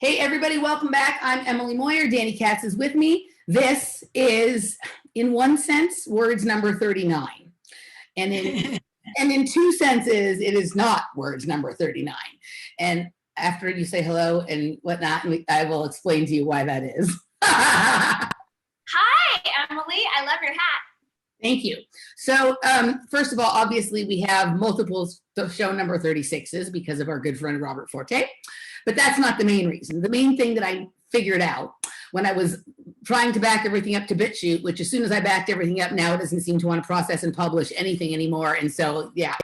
Hey, everybody, welcome back. I'm Emily Moyer. Dani Katz is with me. This is, in one sense, words number 39. And in two senses, it is not words number 39. And after you say hello and whatnot, I will explain to you why that is. Hi, Emily. I love your hat. Thank you. So first of all, obviously, we have multiple show number 36s because of our good friend Robert Forte. But that's not the main reason. The main thing that I figured out when I was trying to back everything up to BitChute, which as soon as I backed everything up, now it doesn't seem to want to process and publish anything anymore. And so, yeah,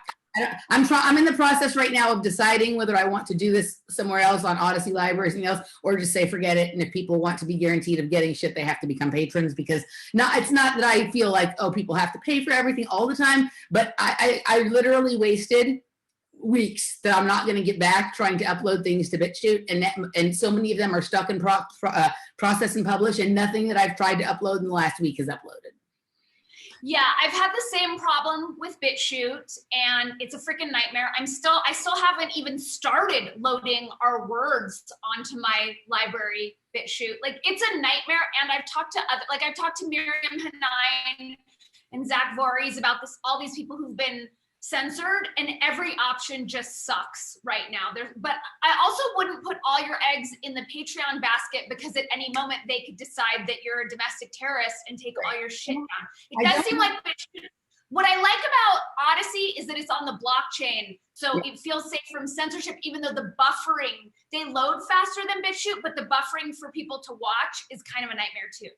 I'm in the process right now of deciding whether I want to do this somewhere else on Odyssey Library or something else, or just say forget it. And if people want to be guaranteed of getting shit, they have to become patrons, because it's not that I feel like, oh, people have to pay for everything all the time, but I literally wasted weeks that I'm not going to get back trying to upload things to BitChute, and so many of them are stuck in process and publish, and nothing that I've tried to upload in the last week is uploaded. Yeah, I've had the same problem with BitChute, and it's a freaking nightmare. I still haven't even started loading our words onto my library BitChute. Like, it's a nightmare, and I've talked to Miriam Hanine and Zach Voorhees about this, all these people who've been censored, and every option just sucks right now. But I also wouldn't put all your eggs in the Patreon basket, because at any moment they could decide that you're a domestic terrorist and take all your shit down. It does seem like what I like about Odyssey is that it's on the blockchain, so it feels safe from censorship, even though the buffering, they load faster than BitChute, but the buffering for people to watch is kind of a nightmare too.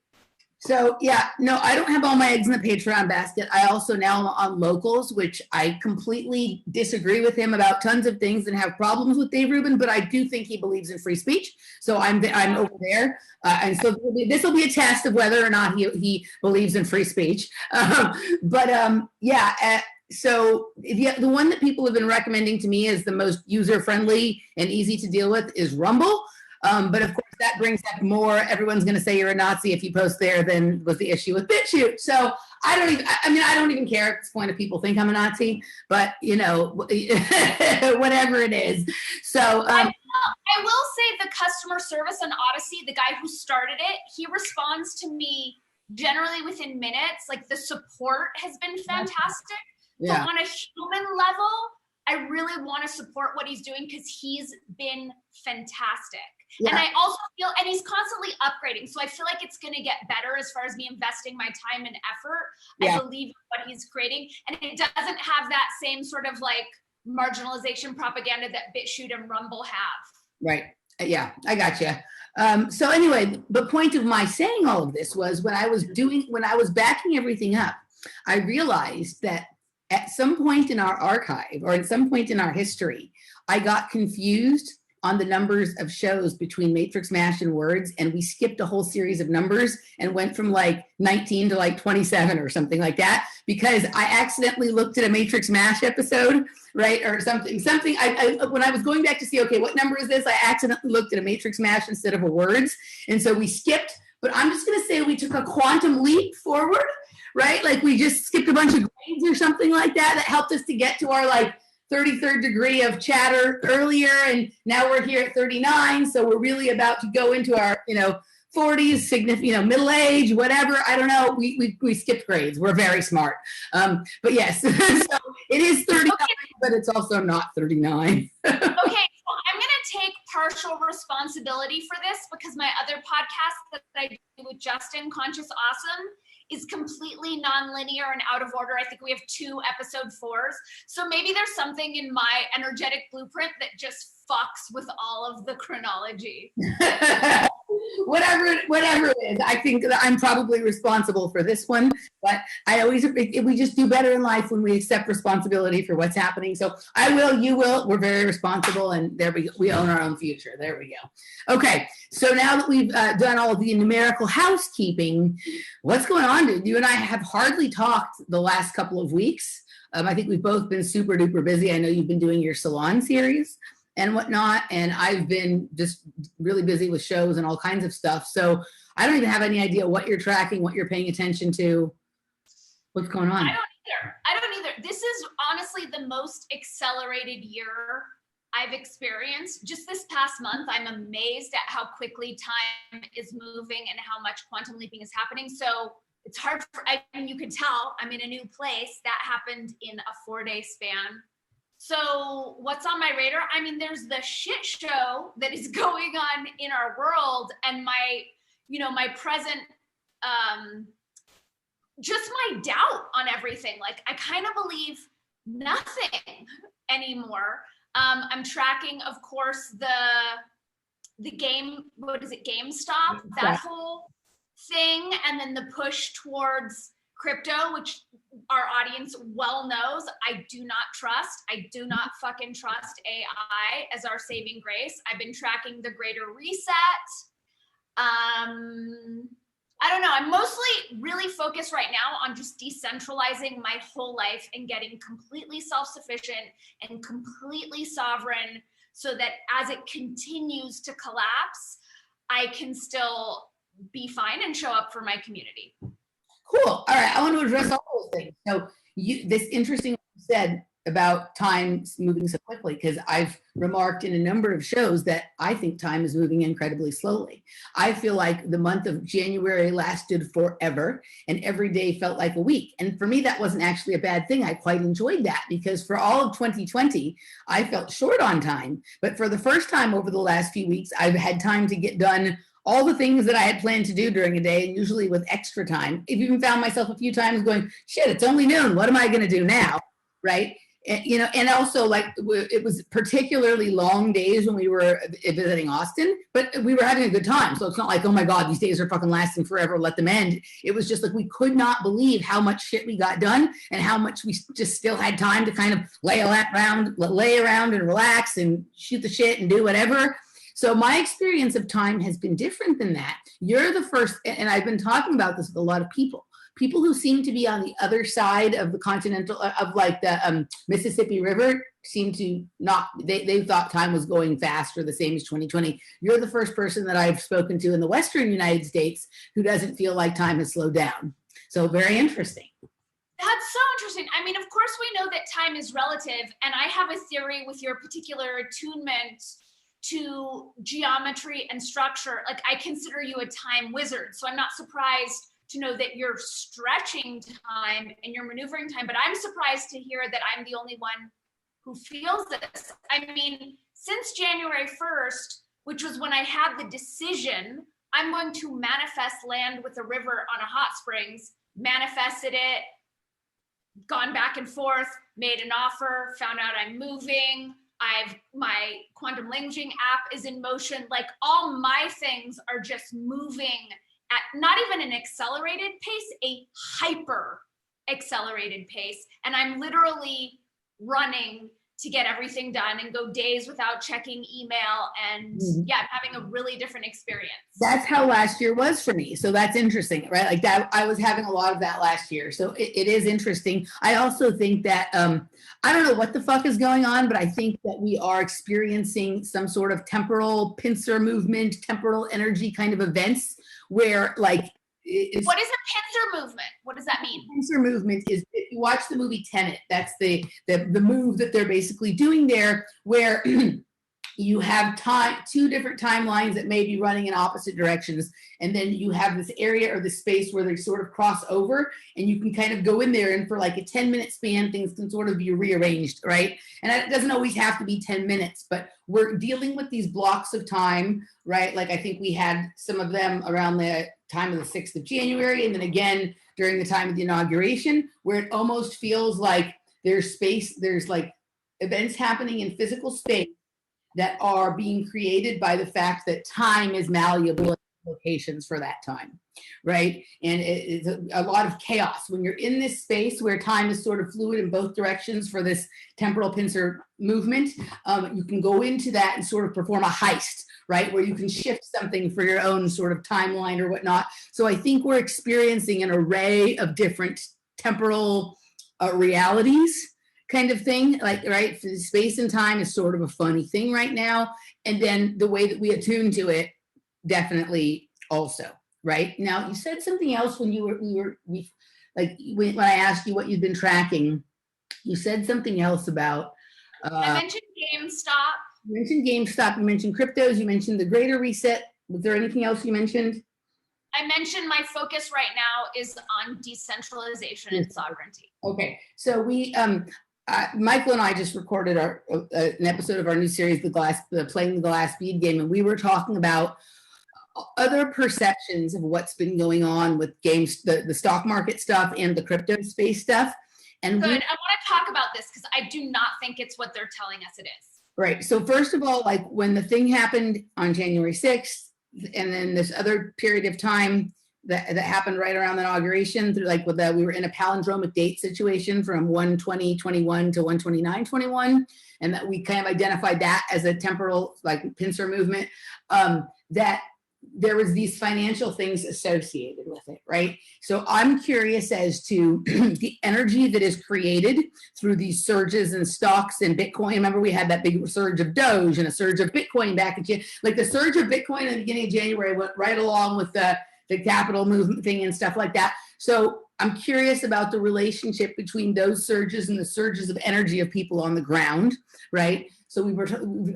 So, yeah, no, I don't have all my eggs in the Patreon basket. I also now am on Locals, which I completely disagree with him about tons of things and have problems with Dave Rubin, but I do think he believes in free speech. So I'm over there. And so this will be a test of whether or not he believes in free speech. So the one that people have been recommending to me as the most user-friendly and easy to deal with is Rumble. But of course, that brings up more. Everyone's going to say you're a Nazi if you post there than was the issue with BitChute. So I don't even care at this point if people think I'm a Nazi, but whatever it is. So I will say the customer service on Odyssey, the guy who started it, he responds to me generally within minutes. Like, the support has been fantastic. Yeah. So on a human level, I really want to support what he's doing, because he's been fantastic. Yeah. And I also feel, and he's constantly upgrading, so I feel like it's going to get better as far as me investing my time and effort. Yeah. I believe in what he's creating, and it doesn't have that same sort of like marginalization propaganda that BitChute and Rumble have. Right. Yeah, I got you. So anyway, the point of my saying all of this was when I was backing everything up, I realized that at some point in our archive, or at some point in our history, I got confused on the numbers of shows between Matrix Mash and Words, and we skipped a whole series of numbers and went from like 19 to like 27 or something like that, because I accidentally looked at a Matrix Mash episode, right, or something. When I was going back to see, okay, what number is this, I accidentally looked at a Matrix Mash instead of a Words, and so we skipped. But I'm just going to say we took a quantum leap forward, right? Like, we just skipped a bunch of grades or something like that helped us to get to our like 33rd degree of chatter earlier, and now we're here at 39, so we're really about to go into our 40s, significant, middle age, whatever. I don't know. We skipped grades. We're very smart. But yes, so it is 39, okay. But it's also not 39. Okay, so I'm going to take partial responsibility for this, because my other podcast that I do with Justin, Conscious Awesome, is completely non-linear and out of order. I think we have 2 episode 4s. So maybe there's something in my energetic blueprint that just fucks with all of the chronology. Whatever it is, I think that I'm probably responsible for this one, but we just do better in life when we accept responsibility for what's happening. So I will, you will, we're very responsible, and there we go. We own our own future. There we go. Okay, so now that we've done all the numerical housekeeping, what's going on, dude? You and I have hardly talked the last couple of weeks. I think we've both been super duper busy. I know you've been doing your salon series and whatnot, and I've been just really busy with shows and all kinds of stuff. So I don't even have any idea what you're tracking, what you're paying attention to. What's going on? I don't either. This is honestly the most accelerated year I've experienced. Just this past month, I'm amazed at how quickly time is moving and how much quantum leaping is happening. So it's hard for, I mean, you can tell I'm in a new place. That happened in a 4-day span. So what's on my radar? I mean, there's the shit show that is going on in our world, and my, you know, my present, just my doubt on everything. Like, I kind of believe nothing anymore. I'm tracking, of course, the game, what is it, GameStop, that whole thing, and then the push towards crypto, which our audience well knows I do not trust. I do not fucking trust AI as our saving grace. I've been tracking the Greater Reset. I don't know. I'm mostly really focused right now on just decentralizing my whole life and getting completely self-sufficient and completely sovereign, so that as it continues to collapse, I can still be fine and show up for my community. Cool. All right. I want to address all those things. So this interesting what you said about time moving so quickly, because I've remarked in a number of shows that I think time is moving incredibly slowly. I feel like the month of January lasted forever and every day felt like a week. And for me, that wasn't actually a bad thing. I quite enjoyed that, because for all of 2020, I felt short on time. But for the first time over the last few weeks, I've had time to get done all the things that I had planned to do during a day, and usually with extra time. I've even found myself a few times going, shit, it's only noon. What am I going to do now? Right. And, you know, and also, like, it was particularly long days when we were visiting Austin, but we were having a good time. So it's not like, oh my God, these days are fucking lasting forever, let them end. It was just like, we could not believe how much shit we got done and how much we just still had time to kind of lay around and relax and shoot the shit and do whatever. So my experience of time has been different than that. You're the first, and I've been talking about this with a lot of people who seem to be on the other side of the continental, of like the Mississippi River, seem to not, they thought time was going fast or the same as 2020. You're the first person that I've spoken to in the Western United States who doesn't feel like time has slowed down. So very interesting. That's so interesting. I mean, of course we know that time is relative, and I have a theory with your particular attunement to geometry and structure. Like, I consider you a time wizard, so I'm not surprised to know that you're stretching time and you're maneuvering time, but I'm surprised to hear that I'm the only one who feels this. I mean, since January 1st, which was when I had the decision, I'm going to manifest land with a river on a hot springs, manifested it, gone back and forth, made an offer, found out I'm moving, my quantum languaging app is in motion. Like, all my things are just moving at not even an accelerated pace, a hyper accelerated pace. And I'm literally running to get everything done and go days without checking email. And yeah, I'm having a really different experience. That's how last year was for me. So that's interesting, right? Like that, I was having a lot of that last year. So it is interesting. I also think that, I don't know what the fuck is going on, but I think that we are experiencing some sort of temporal pincer movement, temporal energy kind of events where, like, what is a pincer movement? What does that mean? Pincer movement is, if you watch the movie Tenet, that's the move that they're basically doing there, where you have two different timelines that may be running in opposite directions, and then you have this area or this space where they sort of cross over, and you can kind of go in there, and for like a 10-minute span, things can sort of be rearranged, right? And it doesn't always have to be 10 minutes, but we're dealing with these blocks of time, right? Like, I think we had some of them around the time of the 6th of January, and then again during the time of the inauguration, where it almost feels like there's space, there's like events happening in physical space that are being created by the fact that time is malleable in locations for that time, right? And it's a lot of chaos. When you're in this space where time is sort of fluid in both directions for this temporal pincer movement, you can go into that and sort of perform a heist, right? Where you can shift something for your own sort of timeline or whatnot. So I think we're experiencing an array of different temporal realities kind of thing, like, right? Space and time is sort of a funny thing right now. And then the way that we attune to it, definitely also, right? Now, you said something else when when I asked you what you've been tracking, you said something else about I mentioned GameStop. You mentioned GameStop, you mentioned cryptos, you mentioned the greater reset. Was there anything else you mentioned? I mentioned my focus right now is on decentralization and sovereignty. Okay, so we, Michael and I just recorded an episode of our new series, Playing the Glass Bead Game, and we were talking about other perceptions of what's been going on with games, the stock market stuff and the crypto space stuff. And good, I want to talk about this because I do not think it's what they're telling us it is. Right. So first of all, like when the thing happened on January 6th, and then this other period of time that happened right around the inauguration, through like we were in a palindromic date situation from 1/20/21 to 1/29/21, and that we kind of identified that as a temporal like pincer movement. That there was these financial things associated with it, right? So I'm curious as to the energy that is created through these surges in stocks and Bitcoin. Remember, we had that big surge of Doge and a surge of Bitcoin back in like the surge of Bitcoin in the beginning of January went right along with the capital movement thing and stuff like that. So I'm curious about the relationship between those surges and the surges of energy of people on the ground, right? So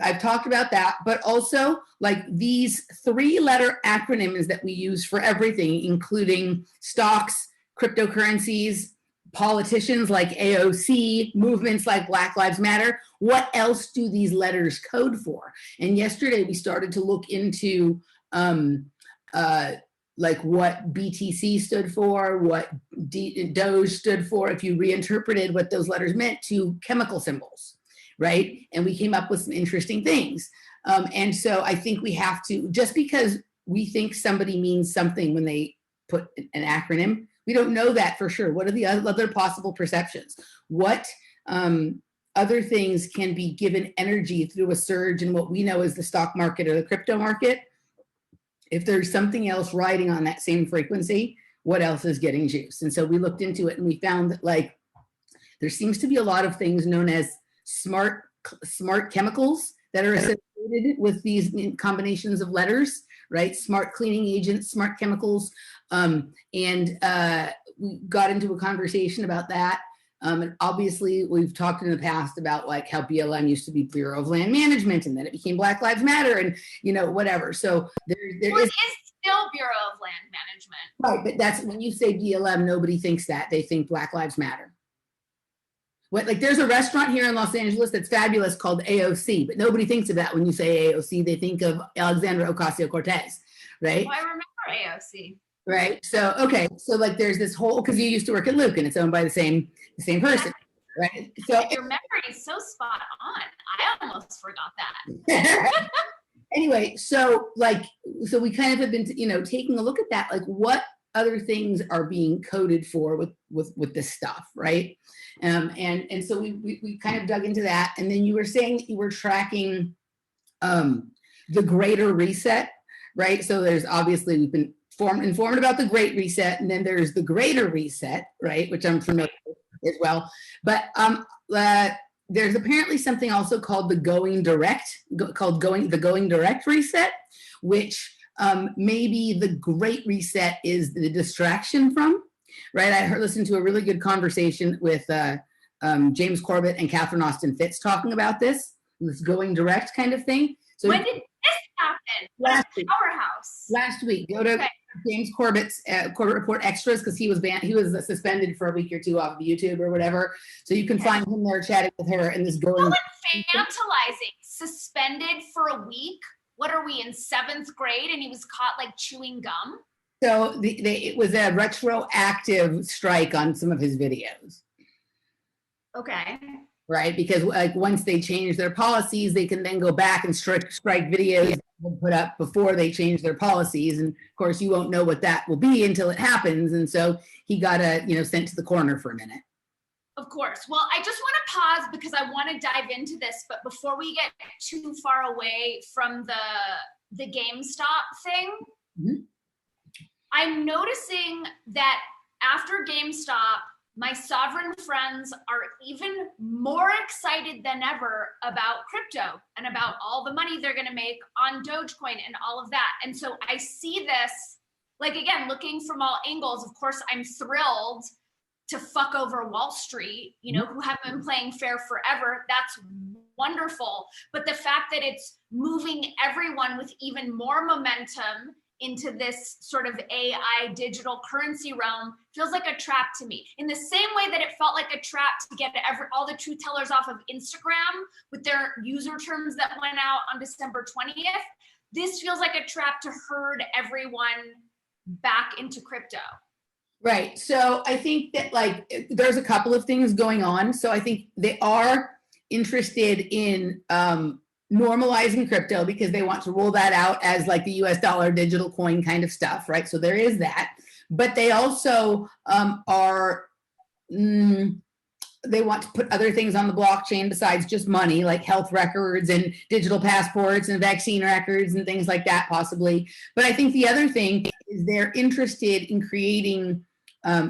I've talked about that, but also like these 3-letter acronyms that we use for everything, including stocks, cryptocurrencies, politicians like AOC, movements like Black Lives Matter. What else do these letters code for? And yesterday we started to look into like what BTC stood for, what Doge stood for, if you reinterpreted what those letters meant to chemical symbols, right? And we came up with some interesting things. And so I think we have to, just because we think somebody means something when they put an acronym, we don't know that for sure. What are the other possible perceptions? What other things can be given energy through a surge in what we know as the stock market or the crypto market? If there's something else riding on that same frequency, what else is getting juice? And so we looked into it and we found that like there seems to be a lot of things known as smart chemicals that are associated with these combinations of letters, right? Smart cleaning agents, smart chemicals. And we got into a conversation about that. And obviously we've talked in the past about like how BLM used to be Bureau of Land Management and then it became Black Lives Matter and, you know, whatever. So there is still Bureau of Land Management. Right, but that's when you say BLM, nobody thinks that. They think Black Lives Matter. What, like there's a restaurant here in Los Angeles that's fabulous called AOC, but nobody thinks of that when you say AOC. They think of Alexandra Ocasio-Cortez, right? Well, I remember AOC. Right. So, okay. So like there's this whole, because you used to work at Luke and it's owned by the same person, right? So your memory is so spot on. I almost forgot that. Anyway, so we kind of have been, you know, taking a look at that, like what other things are being coded for with this stuff, right? And so we kind of dug into that. And then you were saying that you were tracking the greater reset, right? So there's obviously, we've been informed about the Great Reset, and then there's the greater reset, right? Which I'm familiar with as well. But there's apparently something also called the going direct reset, which maybe the Great Reset is the distraction from, right? I listened to a really good conversation with James Corbett and Catherine Austin Fitz talking about this going direct kind of thing. So when did this happen? Last week. Powerhouse. Last week. Go to James Corbett's Corbett Report Extras because he was banned. He was suspended for a week or two off of YouTube or whatever. So you can find him there chatting with her and this going. Infantilizing. Suspended for a week. What are we in 7th grade? And he was caught like chewing gum. So it was a retroactive strike on some of his videos. Okay. Right, because like once they change their policies, they can then go back and strike videos put up before they change their policies, and of course you won't know what that will be until it happens. And so he got sent to the corner for a minute. Of course. Well, I just want to pause because I want to dive into this, but before we get too far away from the GameStop thing, I'm noticing that after GameStop, my sovereign friends are even more excited than ever about crypto and about all the money they're going to make on Dogecoin and all of that. And so I see this, like, again, looking from all angles. Of course, I'm thrilled to fuck over Wall Street, you know, who haven't been playing fair forever. That's wonderful. But the fact that it's moving everyone with even more momentum into this sort of AI digital currency realm feels like a trap to me. In the same way that it felt like a trap to get all the truth tellers off of Instagram with their user terms that went out on December 20th, this feels like a trap to herd everyone back into crypto. Right. So I think that like there's a couple of things going on. So I think they are interested in normalizing crypto because they want to roll that out as like the US dollar digital coin kind of stuff, right? So there is that. But they also they want to put other things on the blockchain besides just money, like health records and digital passports and vaccine records and things like that, possibly. But I think the other thing is they're interested in creating,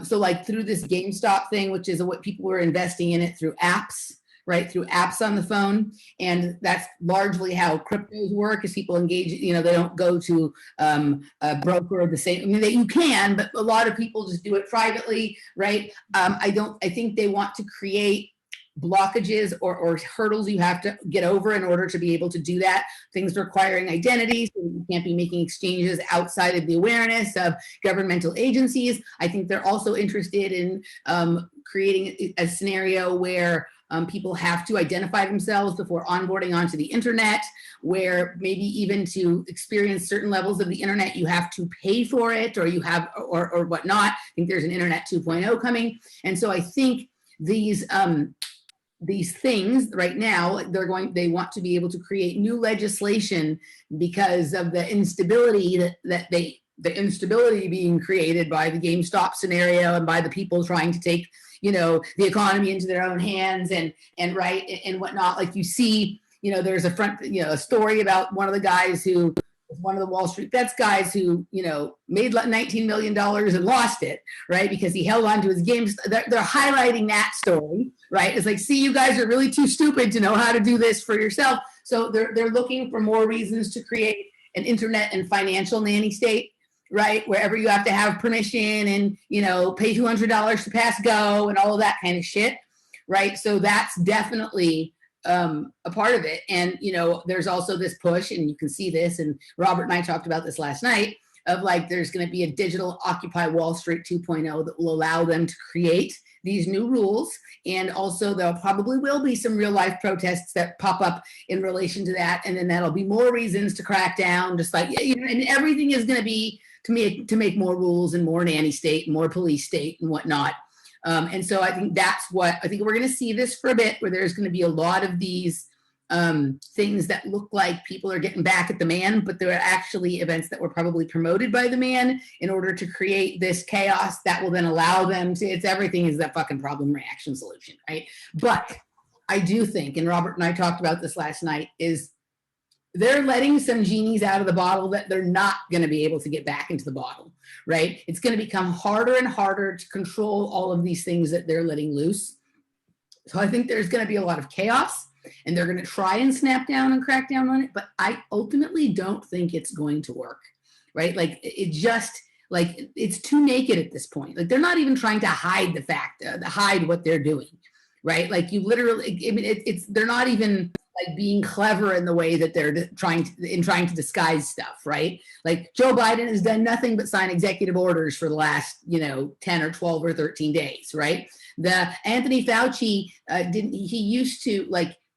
so like through this GameStop thing, which is what people were investing in it through apps, right? Through apps on the phone. And that's largely how cryptos work, is people engage, you know, they don't go to a broker the same, I mean, you can, but a lot of people just do it privately, right? I think they want to create blockages or hurdles you have to get over in order to be able to do that. Things requiring identity, so you can't be making exchanges outside of the awareness of governmental agencies. I think they're also interested in creating a scenario where people have to identify themselves before onboarding onto the internet, where maybe even to experience certain levels of the internet, you have to pay for it, or you have, or whatnot. I think there's an internet 2.0 coming. And so I think these things right now, they want to be able to create new legislation because of the instability the instability being created by the GameStop scenario and by the people trying to take, you know, the economy into their own hands and whatnot. Like you see, you know, there's a story about one of the guys who was one of the Wall Street Bets guys who, you know, made $19 million and lost it, right? Because he held on to his games. They're highlighting that story, right? It's like, see, you guys are really too stupid to know how to do this for yourself. So they're looking for more reasons to create an internet and financial nanny state, right? Wherever you have to have permission and, you know, pay $200 to pass go and all of that kind of shit, right? So that's definitely a part of it. And, you know, there's also this push, and you can see this, and Robert and I talked about this last night, of like, there's going to be a digital Occupy Wall Street 2.0 that will allow them to create these new rules. And also there probably will be some real life protests that pop up in relation to that. And then that'll be more reasons to crack down, just like, you know, and everything is going to be to make more rules and more nanny state and more police state and whatnot. And so I think I think we're going to see this for a bit, where there's going to be a lot of these things that look like people are getting back at the man, but they're actually events that were probably promoted by the man in order to create this chaos that will then allow them to, everything is that fucking problem reaction solution, right? But I do think, and Robert and I talked about this last night, is they're letting some genies out of the bottle that they're not going to be able to get back into the bottle, right? It's going to become harder and harder to control all of these things that they're letting loose. So I think there's going to be a lot of chaos, and they're going to try and snap down and crack down on it. But I ultimately don't think it's going to work, right? Like it's too naked at this point. Like they're not even trying to hide hide what they're doing, right? Like you literally, I mean, they're not even like being clever in the way that they're trying to disguise stuff, right? Like Joe Biden has done nothing but sign executive orders for the last, 10 or 12 or 13 days, right? The Anthony Fauci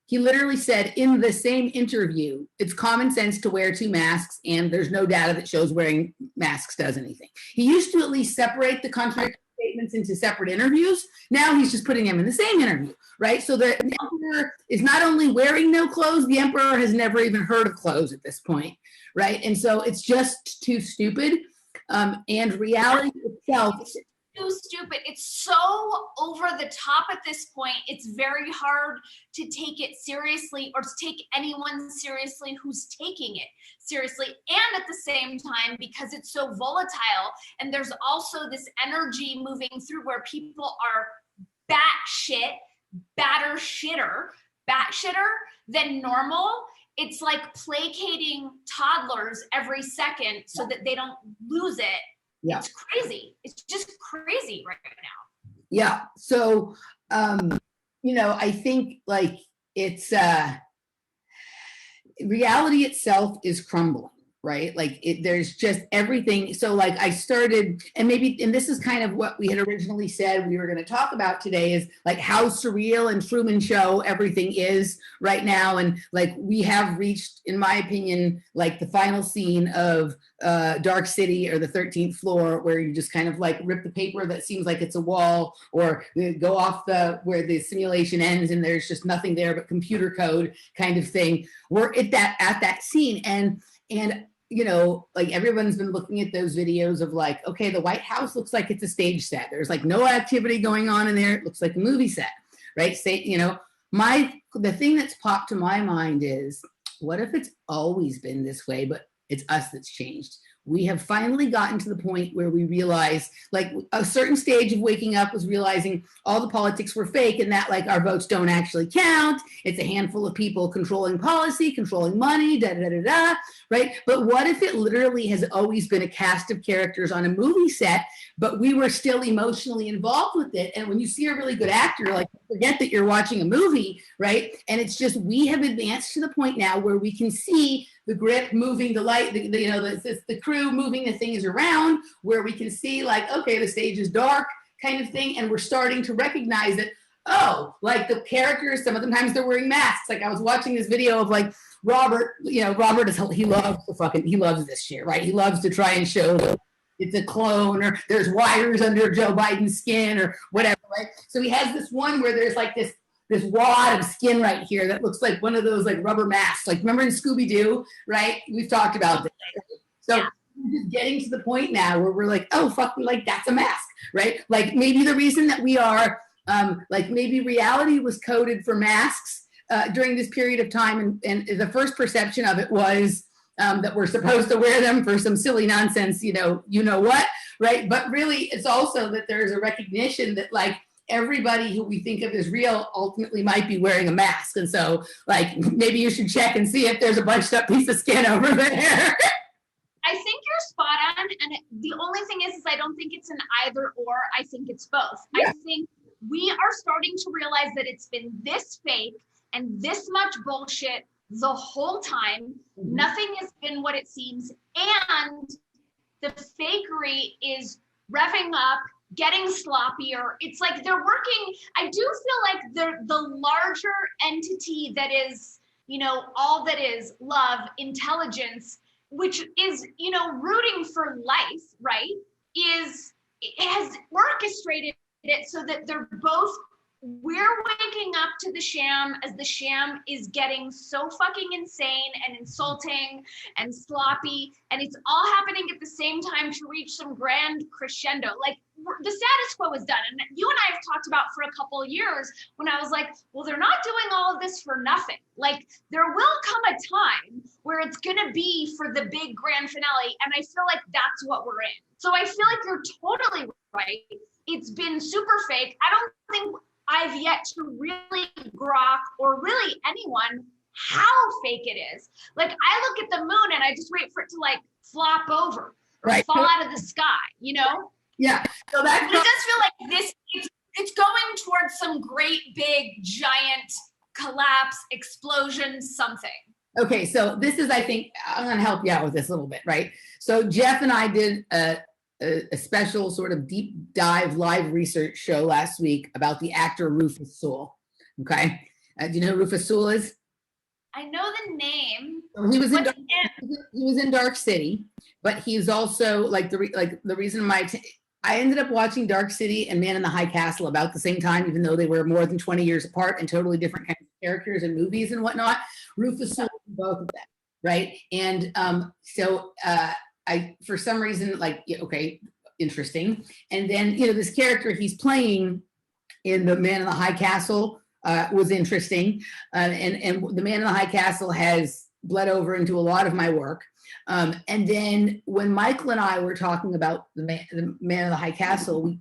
he literally said in the same interview, it's common sense to wear 2 masks, and there's no data that shows wearing masks does anything. He used to at least separate the contradictory statements into separate interviews. Now he's just putting them in the same interview, right? So the emperor is not only wearing no clothes, the emperor has never even heard of clothes at this point, right? And so it's just too stupid. And reality itself, too stupid. It's so over the top at this point. It's very hard to take it seriously, or to take anyone seriously who's taking it seriously. And at the same time, because it's so volatile, and there's also this energy moving through where people are battier shitter than normal. It's like placating toddlers every second so that they don't lose it. Yeah. It's crazy. It's just crazy right now. Yeah. So, I think like it's reality itself is crumbling, right? Like there's just everything. So like I started, and this is kind of what we had originally said we were going to talk about today, is like how surreal and Truman Show everything is right now. And like we have reached, in my opinion, like the final scene of Dark City or the 13th Floor, where you just kind of like rip the paper that seems like it's a wall, or go off where the simulation ends and there's just nothing there but computer code kind of thing. We're at that scene, and like everyone's been looking at those videos of like, okay, the White House looks like it's a stage set. There's like no activity going on in there. It looks like a movie set, right? The thing that's popped to my mind is, what if it's always been this way, but it's us that's changed? We have finally gotten to the point where we realize, like a certain stage of waking up was realizing all the politics were fake, and that like our votes don't actually count. It's a handful of people controlling policy, controlling money, right? But what if it literally has always been a cast of characters on a movie set, but we were still emotionally involved with it? And when you see a really good actor, like, forget that you're watching a movie, right? And it's just, we have advanced to the point now where we can see the grip moving, the light, the crew moving the things around, where we can see like, okay, the stage is dark kind of thing. And we're starting to recognize that, oh, like the characters, sometimes they're wearing masks. Like I was watching this video of like Robert, Robert he loves this shit, right? He loves to try and show it's a clone, or there's wires under Joe Biden's skin or whatever, right? So he has this one where there's like this wad of skin right here that looks like one of those like rubber masks. Like remember in Scooby-Doo, right? We've talked about this. So we're just getting to the point now where we're like, oh, fuck, like that's a mask, right? Like maybe the reason that we are, like maybe reality was coded for masks during this period of time. And the first perception of it was that we're supposed to wear them for some silly nonsense, you know what, right? But really it's also that there's a recognition that like, everybody who we think of as real ultimately might be wearing a mask. And so like maybe you should check and see if there's a bunched up piece of skin over there. I think you're spot on. And the only thing is I don't think it's an either or. I think it's both. Yeah. I think we are starting to realize that it's been this fake and this much bullshit the whole time. Mm-hmm. Nothing has been what it seems. And the fakery is revving up, getting sloppier. It's like they're working. I do feel like they're the larger entity that is, all that is love, intelligence, which is, rooting for life, right? It has orchestrated it so that they're both, we're waking up to the sham as the sham is getting so fucking insane and insulting and sloppy. And it's all happening at the same time to reach some grand crescendo. Like the status quo is done. And you and I have talked about for a couple of years when I was like, well, they're not doing all of this for nothing. Like there will come a time where it's going to be for the big grand finale. And I feel like that's what we're in. So I feel like you're totally right. It's been super fake. I don't think I've yet to really grok, or really anyone, how fake it is. Like I look at the moon and I just wait for it to like flop over or fall out of the sky, Yeah. So that it does feel like this, it's going towards some great big giant collapse, explosion, something. Okay. So this is, I think, I'm going to help you out with this a little bit, right? So Jeff and I did a special sort of deep dive live research show last week about the actor Rufus Sewell. Okay. Do you know who Rufus Sewell is? I know the name. He was in Dark City, but he's also like the reason I ended up watching Dark City and Man in the High Castle about the same time, even though they were more than 20 years apart and totally different kinds of characters and movies and whatnot. Rufus Sewell in both of them, right? And so I, for some reason, okay, interesting. And then, this character he's playing in the Man in the High Castle was interesting. And the Man in the High Castle has bled over into a lot of my work. And then when Michael and I were talking about the Man in the High Castle,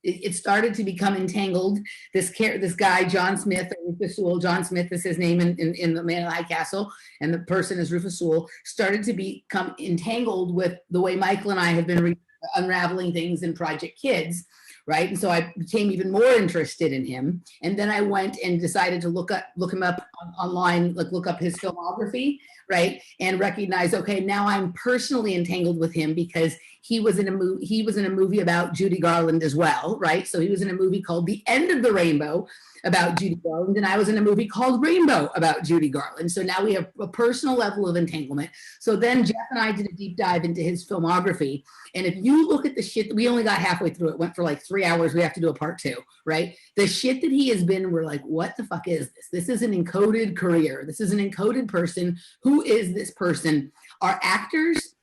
it started to become entangled. This guy, John Smith, or Rufus Sewell, John Smith is his name in the Man in the High Castle, and the person is Rufus Sewell, started to become entangled with the way Michael and I have been unraveling things in Project Kids, right? And so I became even more interested in him. And then I went and decided to look him up online, like look up his filmography, right? And recognize, okay, now I'm personally entangled with him because he was in a movie about Judy Garland as well, right? So he was in a movie called The End of the Rainbow about Judy Garland, and I was in a movie called Rainbow about Judy Garland. So now we have a personal level of entanglement. So then Jeff and I did a deep dive into his filmography. And if you look at the shit, we only got halfway through it, went for like 3 hours. We have to do a part 2, right? The shit that he has been, we're like, what the fuck is this? This is an encoded career. This is an encoded person. Who is this person? Are actors,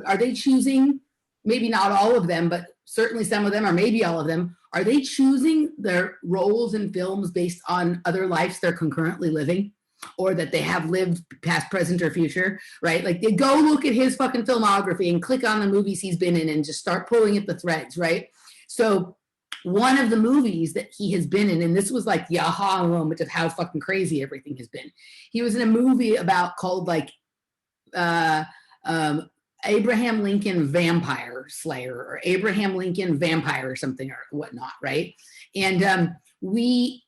are they choosing, maybe not all of them, but certainly some of them, or maybe all of them, are they choosing their roles in films based on other lives they're concurrently living, or that they have lived past, present, or future, right? Like they go look at his fucking filmography and click on the movies he's been in and just start pulling at the threads, right? So one of the movies that he has been in, and this was like the aha moment of how fucking crazy everything has been. He was in a movie called like Abraham Lincoln Vampire Slayer, or Abraham Lincoln Vampire or something or whatnot, right? And we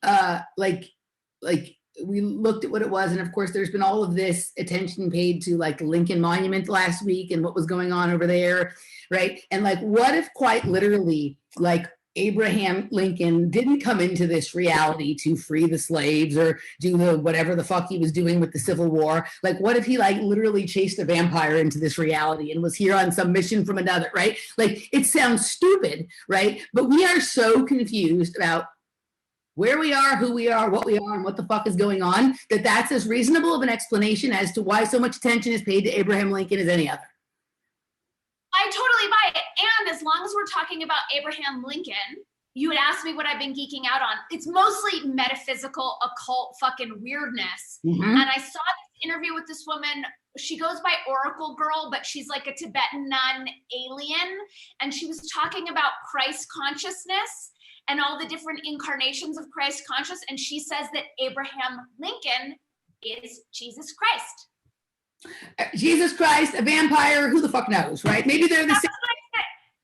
we looked at what it was, and of course there's been all of this attention paid to like Lincoln Monument last week and what was going on over there, right? And like, what if quite literally like Abraham Lincoln didn't come into this reality to free the slaves or do the whatever the fuck he was doing with the Civil War? Like, what if he like literally chased a vampire into this reality and was here on some mission from another, right? Like, it sounds stupid, right? But we are so confused about where we are, who we are, what we are, and what the fuck is going on, that that's as reasonable of an explanation as to why so much attention is paid to Abraham Lincoln as any other. I totally buy it. And as long as we're talking about Abraham Lincoln, you had asked me what I've been geeking out on. It's mostly metaphysical, occult fucking weirdness. Mm-hmm. And I saw this interview with this woman. She goes by Oracle Girl, but she's like a Tibetan nun alien. And she was talking about Christ consciousness and all the different incarnations of Christ conscious. And she says that Abraham Lincoln is Jesus Christ. Jesus Christ, a vampire, who the fuck knows, right? Maybe they're the same.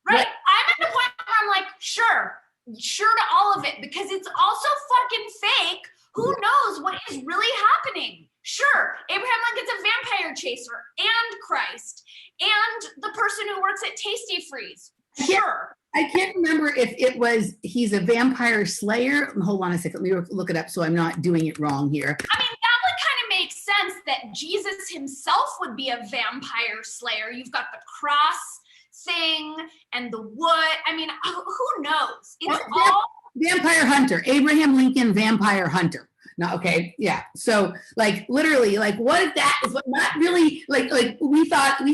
Right? I'm at the point where I'm like, sure to all of it, because it's also fucking fake. Who knows what is really happening? Sure, Abraham Lincoln's a vampire chaser and Christ and the person who works at Tasty Freeze. Sure. I can't remember if it was he's a vampire slayer. Hold on a second. Let me look it up so I'm not doing it wrong here. I mean, that would kind of make sense that Jesus himself would be a vampire slayer. You've got the cross thing and the wood. I mean, who knows? It's all vampire hunter. Abraham Lincoln, vampire hunter. No, okay, yeah. So, like, literally, like, what if that is not really like we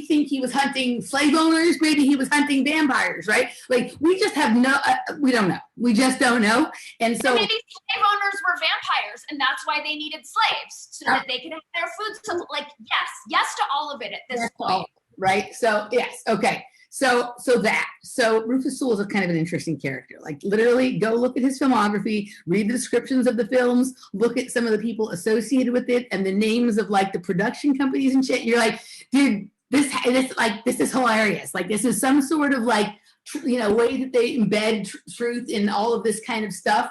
think he was hunting slave owners? Maybe he was hunting vampires, right? Like, we just have we don't know. We just don't know. And so maybe slave owners were vampires, and that's why they needed slaves so that they could have their food. So, like, yes to all of it at this point, right? So, yes, okay. So Rufus Sewell is a kind of an interesting character. Like, literally, go look at his filmography, read the descriptions of the films, look at some of the people associated with it, and the names of like the production companies and shit. And you're like, dude, this is hilarious. Like, this is some sort of like way that they embed truth in all of this kind of stuff.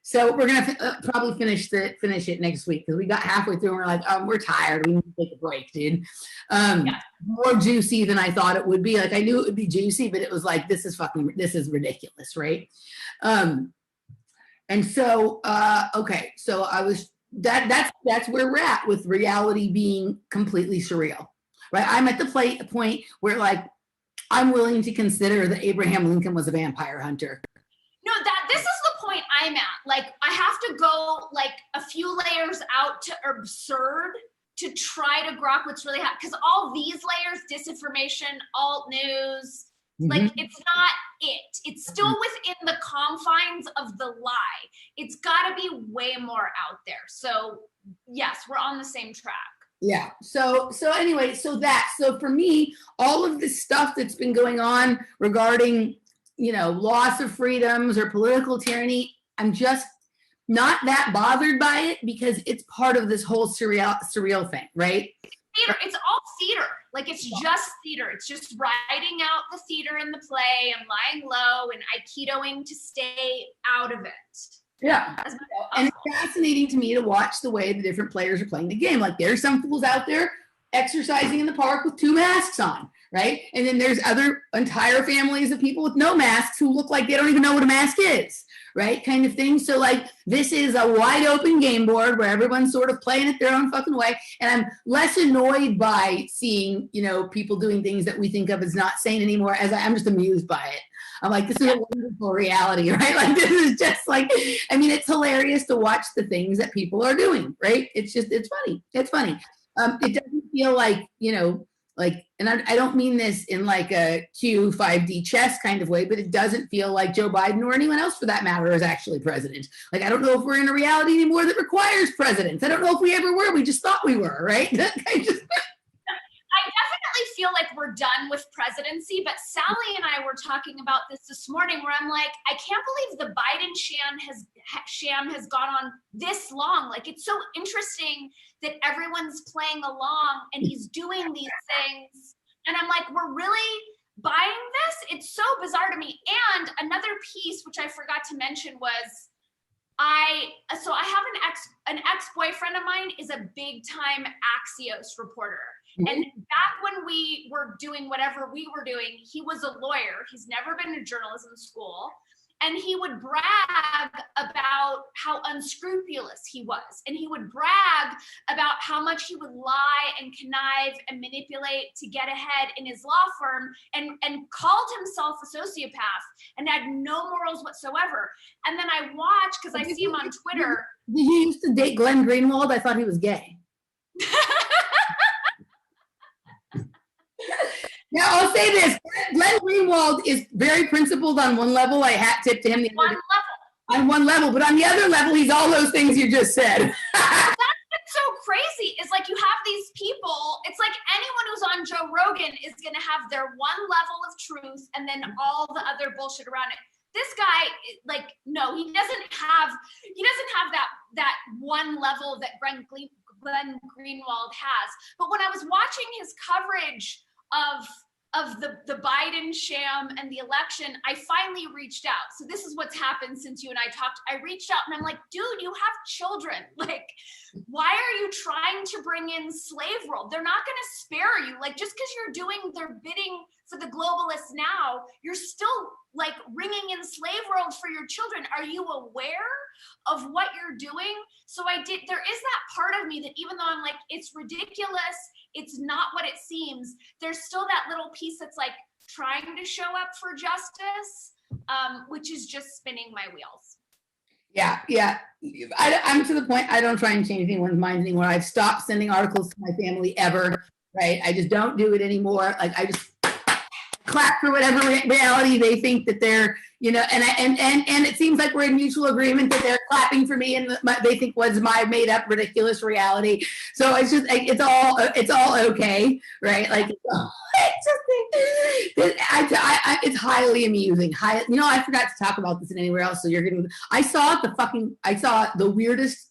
So we're gonna probably finish it next week, because we got halfway through and we're like, we're tired. We need to take a break, dude. More juicy than I thought it would be. Like, I knew it would be juicy, but it was like, this is ridiculous, right? And so okay, so I was that's where we're at with reality being completely surreal, right? I'm at the point where like I'm willing to consider that Abraham Lincoln was a vampire hunter. No, this is the point I'm at. Like, I have to go like a few layers out to absurd to try to grok what's really happening. Because all these layers, disinformation, alt news, like, it's not it. It's still within the confines of the lie. It's got to be way more out there. So yes, we're on the same track. Yeah. So anyway, so for me, all of this stuff that's been going on regarding loss of freedoms or political tyranny, I'm just not that bothered by it, because it's part of this whole surreal thing, right? theater. It's all theater. Like, it's just theater. It's just writing out the theater in the play and lying low and Aikidooing to stay out of it. Yeah. And it's fascinating to me to watch the way the different players are playing the game. Like, there's some fools out there exercising in the park with 2 masks on, right? And then there's other entire families of people with no masks who look like they don't even know what a mask is, right? Kind of thing. So, like, this is a wide open game board where everyone's sort of playing it their own fucking way. And I'm less annoyed by seeing, you know, people doing things that we think of as not sane anymore, as I'm just amused by it. I'm like, this is a wonderful reality, right? Like, this is just like, I mean, it's hilarious to watch the things that people are doing, right? It's just, it's funny. It's funny. It doesn't feel like, you know, like, and I don't mean this in like a Q5D chess kind of way, but it doesn't feel like Joe Biden or anyone else for that matter is actually president. Like, I don't know if we're in a reality anymore that requires presidents. I don't know if we ever were. We just thought we were, right? I definitely feel like we're done with presidency, but Sally and I were talking about this morning where I'm like, I can't believe the Biden sham has gone on this long. Like, it's so interesting that everyone's playing along and he's doing these things. And I'm like, we're really buying this? It's so bizarre to me. And another piece, which I forgot to mention, was I have an ex-boyfriend of mine is a big time Axios reporter. Mm-hmm. And back when we were doing whatever we were doing, he was a lawyer. He's never been to journalism school. And he would brag about how unscrupulous he was. And he would brag about how much he would lie and connive and manipulate to get ahead in his law firm, and called himself a sociopath and had no morals whatsoever. And then I watch, because I see him on Twitter. Did you used to date Glenn Greenwald? I thought he was gay. Now, I'll say this. Glenn Greenwald is very principled on one level. I hat tip to him. On one level. But on the other level, he's all those things you just said. That's so crazy. It's like you have these people. It's like anyone who's on Joe Rogan is going to have their one level of truth and then all the other bullshit around it. This guy, like, no, he doesn't have that one level that Glenn Greenwald has. But when I was watching his coverage of the Biden sham and the election, I finally reached out. So this is what's happened since you and I talked. I reached out and I'm like, dude, you have children. Like, why are you trying to bring in slave rule? They're not going to spare you. Like, just because you're doing their bidding for the globalists now, you're still like ringing in slave world for your children. Are you aware of what you're doing? So there is that part of me that, even though I'm like, it's ridiculous, it's not what it seems, there's still that little piece that's like trying to show up for justice, which is just spinning my wheels. Yeah. I'm to the point, I don't try and change anyone's mind anymore. I've stopped sending articles to my family ever, right? I just don't do it anymore. Like, I just clap for whatever reality they think that they're, you know, and it seems like we're in mutual agreement that they're clapping for me and they think was my made up ridiculous reality. So it's just, it's all okay, right? Like, it's highly amusing. You know, I forgot to talk about this in anywhere else. So I saw the weirdest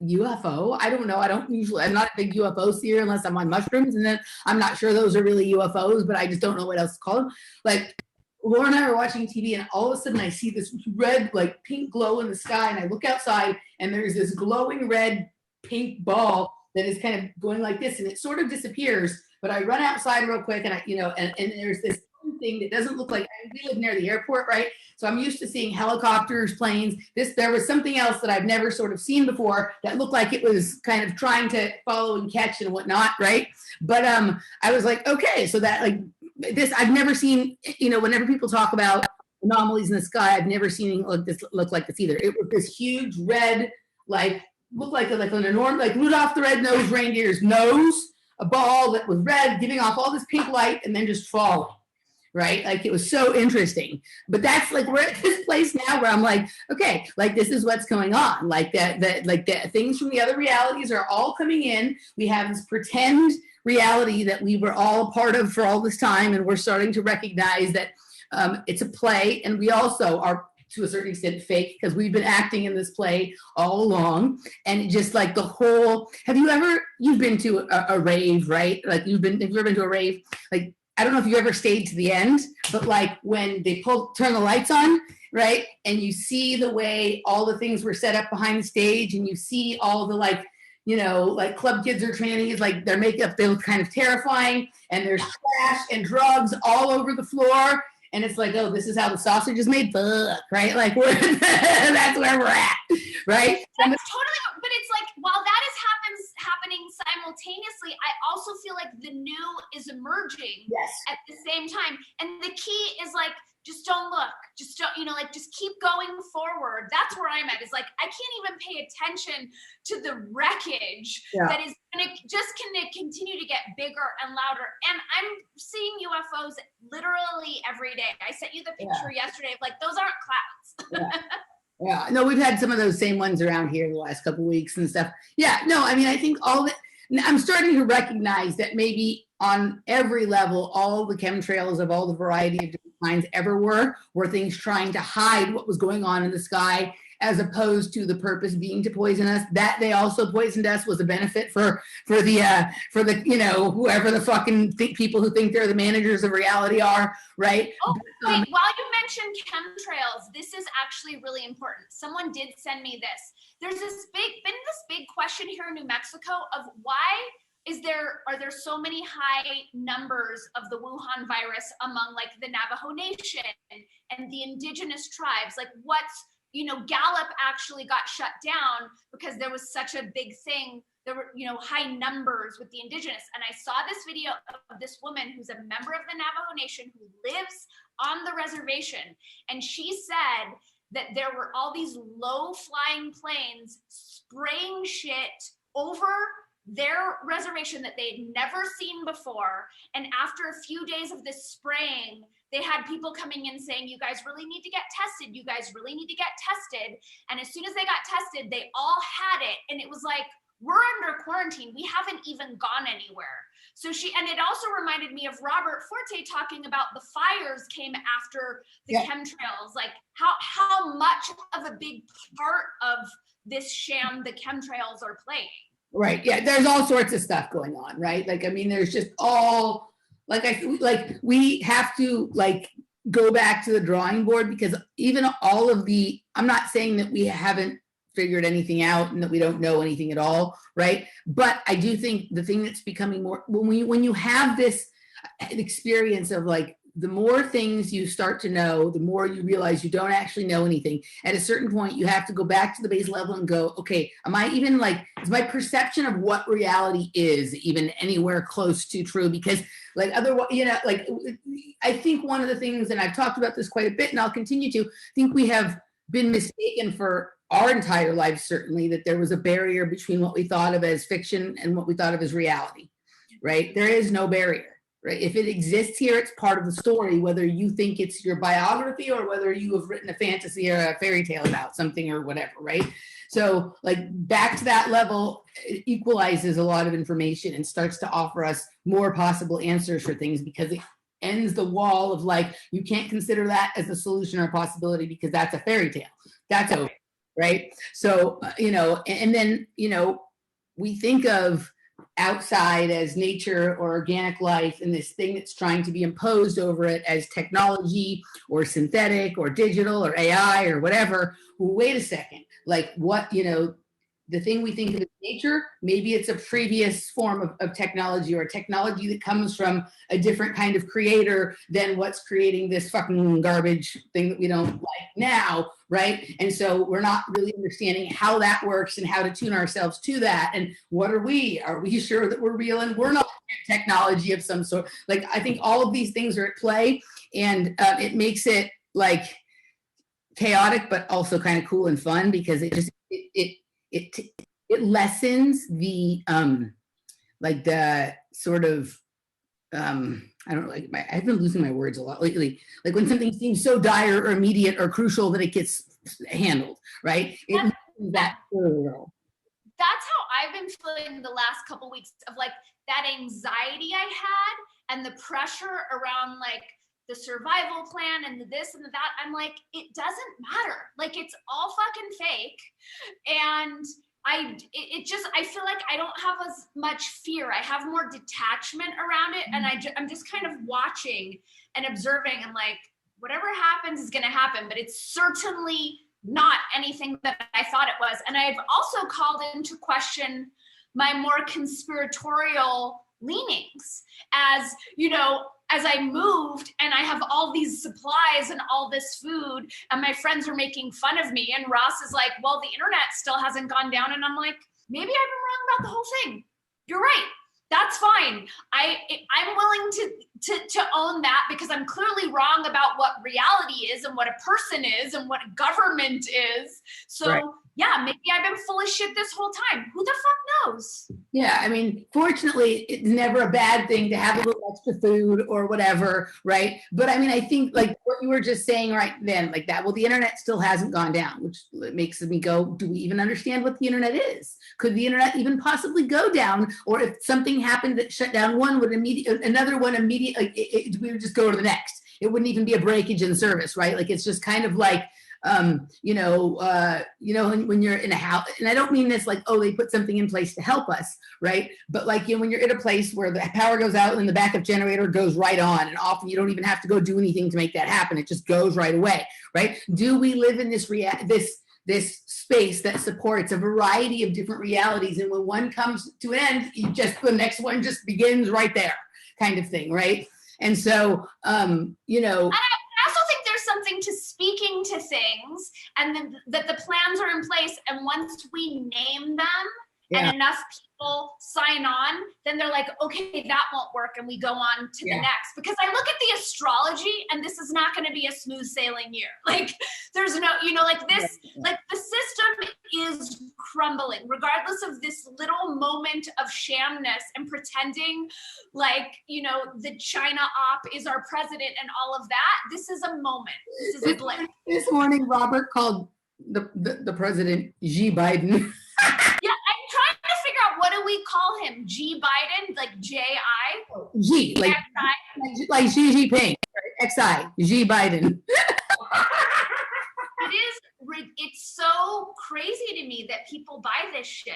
UFO. I don't know. I'm not a big UFO seer unless I'm on mushrooms, and then I'm not sure those are really UFOs, but I just don't know what else to call them. Like, Laura and I were watching TV, and all of a sudden I see this red, like, pink glow in the sky, and I look outside, and there's this glowing red pink ball that is kind of going like this, and it sort of disappears. But I run outside real quick, and and there's this thing that doesn't look like, we live near the airport, right? So I'm used to seeing helicopters, planes. There was something else that I've never sort of seen before that looked like it was kind of trying to follow and catch and whatnot, right? But I was like, okay, so that, like, this, I've never seen, you know, whenever people talk about anomalies in the sky, I've never seen look like this either. It was this huge red, like, looked like an enormous, like Rudolph the Red-Nosed Reindeer's nose, a ball that was red, giving off all this pink light and then just falling. Right? Like, it was so interesting. But that's like, we're at this place now where I'm like, okay, like, this is what's going on. Like, the things from the other realities are all coming in. We have this pretend reality that we were all a part of for all this time, and we're starting to recognize that it's a play, and we also are to a certain extent fake because we've been acting in this play all along. And just like the whole, you've been to a rave, right? Like have you ever been to a rave? Like, I don't know if you ever stayed to the end, but like when they turn the lights on, right? And you see the way all the things were set up behind the stage, and you see all the like, you know, like club kids or trannies, like their makeup, they look kind of terrifying, and there's trash and drugs all over the floor. And it's like, oh, this is how the sausage is made, fuck, right? Like that's where we're at, right? That's totally, but it's like, while that is happening simultaneously, I also feel like the new is emerging at the same time. And the key is like, just don't look, just don't, you know, like just keep going forward. That's where I'm at, is like, I can't even pay attention to the wreckage that is gonna continue to get bigger and louder. And I'm seeing UFOs literally every day. I sent you the picture yesterday of like, those aren't clouds. Yeah, no, we've had some of those same ones around here the last couple of weeks and stuff. Yeah, no, I mean, I think I'm starting to recognize that maybe on every level, all the chemtrails of all the variety of different kinds ever were things trying to hide what was going on in the sky, as opposed to the purpose being to poison us. That they also poisoned us was a benefit for the you know, whoever the fucking people who think they're the managers of reality are, right? Oh, wait, while you mentioned chemtrails, this is actually really important. Someone did send me this. There's this big question here in New Mexico of why are there so many high numbers of the Wuhan virus among like the Navajo Nation and the indigenous tribes? Like you know, Gallup actually got shut down because there was such a big thing. There were, you know, high numbers with the indigenous. And I saw this video of this woman who's a member of the Navajo Nation who lives on the reservation. And she said that there were all these low flying planes spraying shit over their reservation that they'd never seen before. And after a few days of this spraying, they had people coming in saying, you guys really need to get tested. You guys really need to get tested. And as soon as they got tested, they all had it. And it was like, we're under quarantine. We haven't even gone anywhere. And it also reminded me of Robert Forte talking about the fires came after the chemtrails. Like how much of a big part of this sham the chemtrails are playing. Right. Yeah. There's all sorts of stuff going on, right? Like, I mean, there's just all we have to like go back to the drawing board, because even all of I'm not saying that we haven't figured anything out and that we don't know anything at all, right? But I do think the thing that's becoming more, when you have this experience of like, the more things you start to know, the more you realize you don't actually know anything. At a certain point, you have to go back to the base level and go, okay, am I even like, is my perception of what reality is even anywhere close to true? Because like otherwise, you know, like I think one of the things, and I've talked about this quite a bit and I'll continue to, think we have been mistaken for our entire lives, certainly, that there was a barrier between what we thought of as fiction and what we thought of as reality, right? There is no barrier. Right? If it exists here, it's part of the story, whether you think it's your biography or whether you have written a fantasy or a fairy tale about something or whatever, right? So like back to that level, it equalizes a lot of information and starts to offer us more possible answers for things, because it ends the wall of like, you can't consider that as a solution or a possibility because that's a fairy tale. That's over, right? So, you know, and then, you know, we think of outside as nature or organic life, and this thing that's trying to be imposed over it as technology or synthetic or digital or AI or whatever. Well, wait a second, like what, you know, the thing we think of as nature, maybe it's a previous form of technology, or a technology that comes from a different kind of creator than what's creating this fucking garbage thing that we don't like now, right? And so we're not really understanding how that works and how to tune ourselves to that. And what are we? Are we sure that we're real and we're not technology of some sort? Like, I think all of these things are at play, and it makes it like chaotic, but also kind of cool and fun, because it lessens the like the sort of I don't know, like I've been losing my words a lot lately. Like when something seems so dire or immediate or crucial that it gets handled, right? That's how I've been feeling the last couple of weeks, of like that anxiety I had and the pressure around like the survival plan and the this and the that. I'm like, it doesn't matter. Like, it's all fucking fake. And I feel like I don't have as much fear. I have more detachment around it. And I'm just kind of watching and observing, and like, whatever happens is going to happen, but it's certainly not anything that I thought it was. And I've also called into question my more conspiratorial leanings, as, you know, as I moved and I have all these supplies and all this food, and my friends are making fun of me, and Ross is like, well, the internet still hasn't gone down. And I'm like, maybe I've been wrong about the whole thing. You're right. That's fine. I'm willing to own that, because I'm clearly wrong about what reality is and what a person is and what government is. So right. Yeah, maybe I've been full of shit this whole time. Who the fuck knows? Yeah, I mean, fortunately, it's never a bad thing to have a little extra food or whatever, right? But I mean, I think like what you were just saying right then, like that, well, the internet still hasn't gone down, which makes me go, do we even understand what the internet is? Could the internet even possibly go down? Or if something happened that shut down one, would another one immediately, we would just go to the next. It wouldn't even be a breakage in service, right? Like, it's just kind of like, when you're in a house, and I don't mean this like, oh, they put something in place to help us, right? But like, you know, when you're in a place where the power goes out and the backup generator goes right on, and often you don't even have to go do anything to make that happen. It just goes right away, right? Do we live in this space that supports a variety of different realities, and when one comes to an end, the next one just begins right there, kind of thing, right? And so, I also think there's something to speaking to things, and then that the plans are in place, and once we name them and enough people sign on, then they're like, okay, that won't work, and we go on to the next. Because I look at the astrology, and this is not going to be a smooth sailing year. Like, there's no, like this, like the system is crumbling, regardless of this little moment of shamness and pretending like, the China op is our president and all of that. This is a moment. This is a blip. This morning, Robert called the president G. Biden. Yeah, I'm trying to figure out, what do we call him? G. Biden? Like J-I? G, like Xi Jinping, X-I, G. Biden. It's so crazy to me that people buy this shit.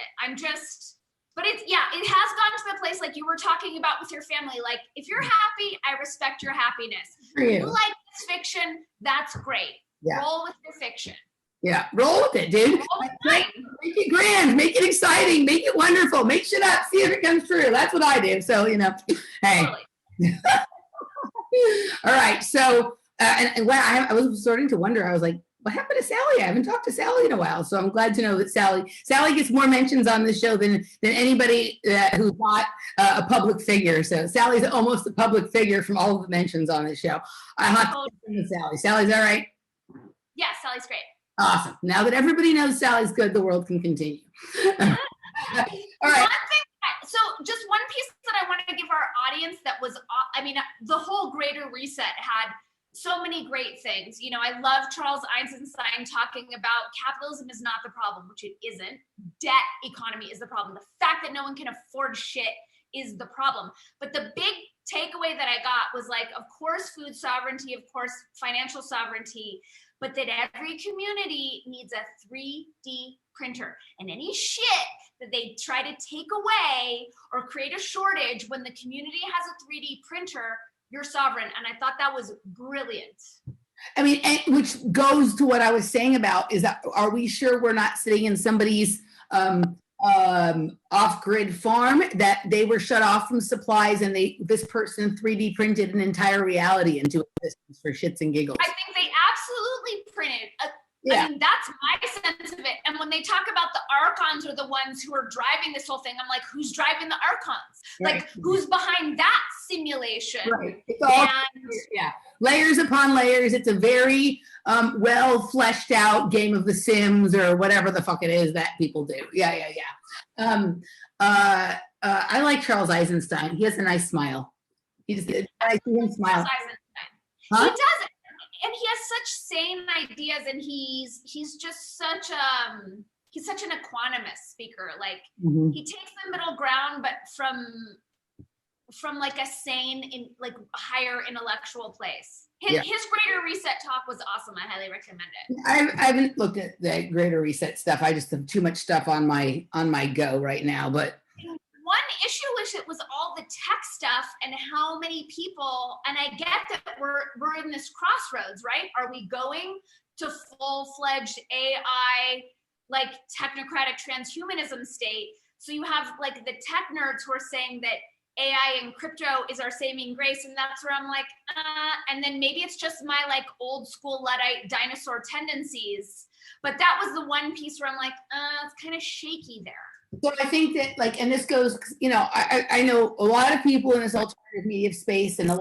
But it has gone to the place like you were talking about with your family. Like, if you're happy, I respect your happiness. If you like this fiction, that's great. Yeah. Roll with your fiction. Yeah, roll with it, dude. Make it grand, make it exciting, make it wonderful, make shit up, see if it comes true. That's what I do. So, hey. Totally. All right. So, and when I was starting to wonder, I was like, what happened to Sally? I haven't talked to Sally in a while. So I'm glad to know that Sally gets more mentions on the show than anybody who's not a public figure. So Sally's almost a public figure from all of the mentions on the show. I'm not talking to Sally. Sally's all right? Yeah, Sally's great. Awesome. Now that everybody knows Sally's good, the world can continue. All right. So just one piece that I wanted to give our audience that was, the whole Greater Reset had so many great things. I love Charles Eisenstein talking about capitalism is not the problem, which it isn't. Debt economy is the problem. The fact that no one can afford shit is the problem. But the big takeaway that I got was like, of course, food sovereignty, of course, financial sovereignty, but that every community needs a 3D printer. And any shit that they try to take away or create a shortage when the community has a 3D printer, you're sovereign. And I thought that was brilliant. I mean, which goes to what I was saying about, is that, are we sure we're not sitting in somebody's off-grid farm, that they were shut off from supplies, and this person 3D printed an entire reality into existence for shits and giggles? I think they absolutely printed. I mean, that's my sense of it. And when they talk about the archons are the ones who are driving this whole thing, I'm like, who's driving the archons? Right. Like, who's behind that simulation? Right. It's all layers upon layers. It's a very well fleshed out game of The Sims or whatever the fuck it is that people do. Yeah. I like Charles Eisenstein. He has a nice smile. I see him smile. Huh? He does. And he has such sane ideas, and he's just such an equanimous speaker. Like, he takes the middle ground, but from from like a sane, in like higher intellectual place. His Greater Reset talk was awesome. I highly recommend it. I haven't looked at the Greater Reset stuff. I just have too much stuff on my go right now. But one issue with it was all the tech stuff and how many people, and I get that we're in this crossroads, right? Are we going to full-fledged AI, like technocratic transhumanism state? So you have like the tech nerds who are saying that AI and crypto is our saving grace, and that's where I'm like, and then maybe it's just my like old school Luddite dinosaur tendencies, but that was the one piece where I'm like, it's kind of shaky there. So I think that like, and this goes, you know, I know a lot of people in this alternative media space, and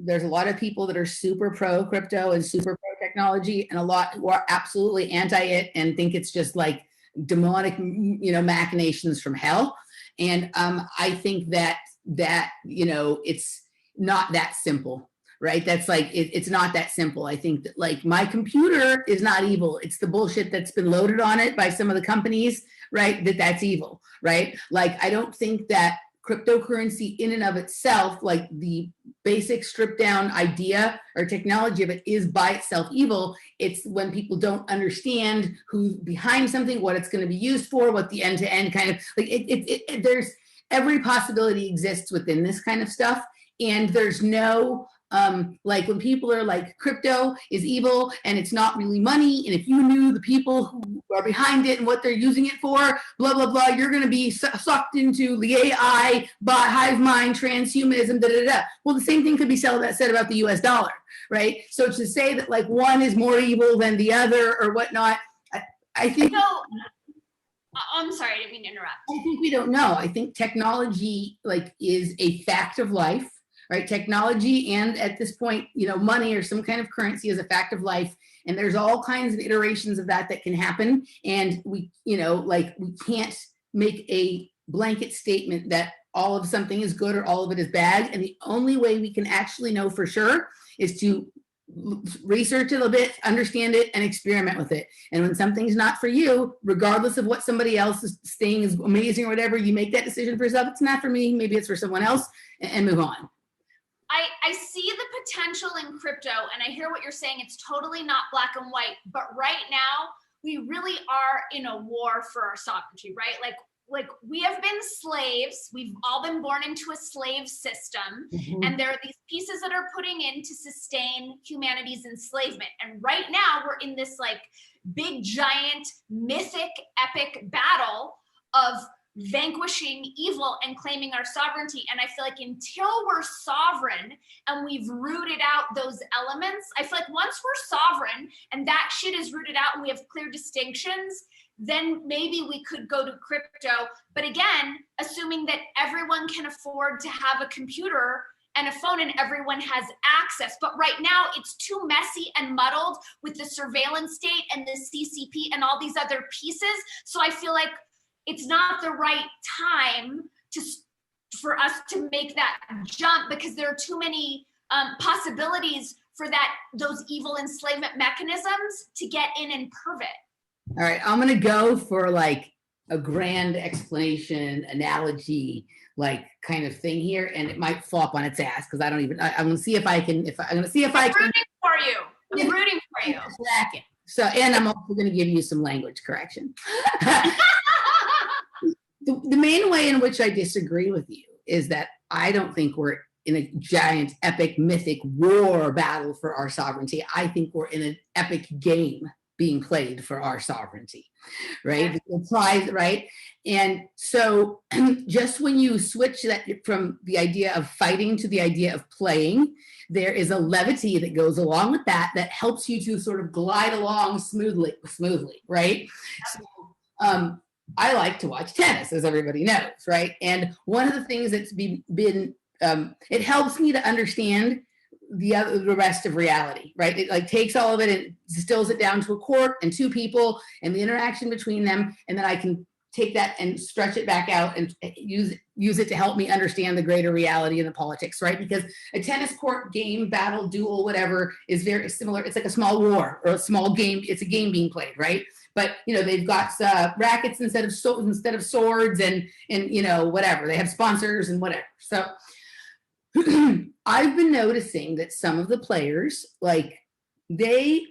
there's a lot of people that are super pro crypto and super pro technology, and a lot who are absolutely anti it and think it's just like demonic, you know, machinations from hell. And I think that you know, it's not that simple, right? That's like, it's not that simple. I think that like my computer is not evil. It's the bullshit that's been loaded on it by some of the companies, right? That's evil, right? Like, I don't think that cryptocurrency in and of itself, like the basic stripped down idea or technology of it, is by itself evil. It's when people don't understand who's behind something, what it's going to be used for, what the end-to-end kind of like there's every possibility exists within this kind of stuff. And there's no like when people are like crypto is evil and it's not really money, and if you knew the people who are behind it and what they're using it for, blah blah blah, you're going to be sucked into the AI hive mind transhumanism, da da da. Well, the same thing could be said about the US dollar, right? So to say that like one is more evil than the other or whatnot, I think. I'm sorry, I didn't mean to interrupt. I think we don't know. I think technology like is a fact of life. Right, technology, and at this point, you know, money or some kind of currency is a fact of life, and there's all kinds of iterations of that can happen. And we, you know, like we can't make a blanket statement that all of something is good or all of it is bad. And the only way we can actually know for sure is to research it a bit, understand it, and experiment with it. And when something's not for you, regardless of what somebody else is saying is amazing or whatever, you make that decision for yourself. It's not for me. Maybe it's for someone else, and move on. I see the potential in crypto, and I hear what you're saying. It's totally not black and white, but right now we really are in a war for our sovereignty, right? Like we have been slaves. We've all been born into a slave system, and there are these pieces that are putting in to sustain humanity's enslavement. And right now we're in this like big, giant, mythic, epic battle of vanquishing evil and claiming our sovereignty. And I feel like until we're sovereign and we've rooted out those elements, I feel like once we're sovereign and that shit is rooted out and we have clear distinctions, then maybe we could go to crypto. But again, assuming that everyone can afford to have a computer and a phone and everyone has access. But right now it's too messy and muddled with the surveillance state and the CCP and all these other pieces. So I feel like it's not the right time for us to make that jump, because there are too many possibilities for those evil enslavement mechanisms to get in and perv it. All right, I'm gonna go for like a grand explanation, analogy, like kind of thing here, and it might flop on its ass because I'm gonna see if I can. I'm rooting for you. I'm rooting for you. So, and I'm also gonna give you some language correction. The main way in which I disagree with you is that I don't think we're in a giant, epic, mythic war battle for our sovereignty. I think we're in an epic game being played for our sovereignty, right? Right? And so just when you switch that from the idea of fighting to the idea of playing, there is a levity that goes along with that helps you to sort of glide along smoothly, right? So, I like to watch tennis, as everybody knows, right? And one of the things that's been it helps me to understand the rest of reality, right? It like takes all of it and distills it down to a court and two people and the interaction between them, and then I can take that and stretch it back out and use it to help me understand the greater reality and the politics, right? Because a tennis court game, battle, duel, whatever, is very similar. It's like a small war or a small game. It's a game being played, right? But you know, they've got rackets instead of swords, and you know, whatever. They have sponsors and whatever. So I've been noticing that some of the players, like, they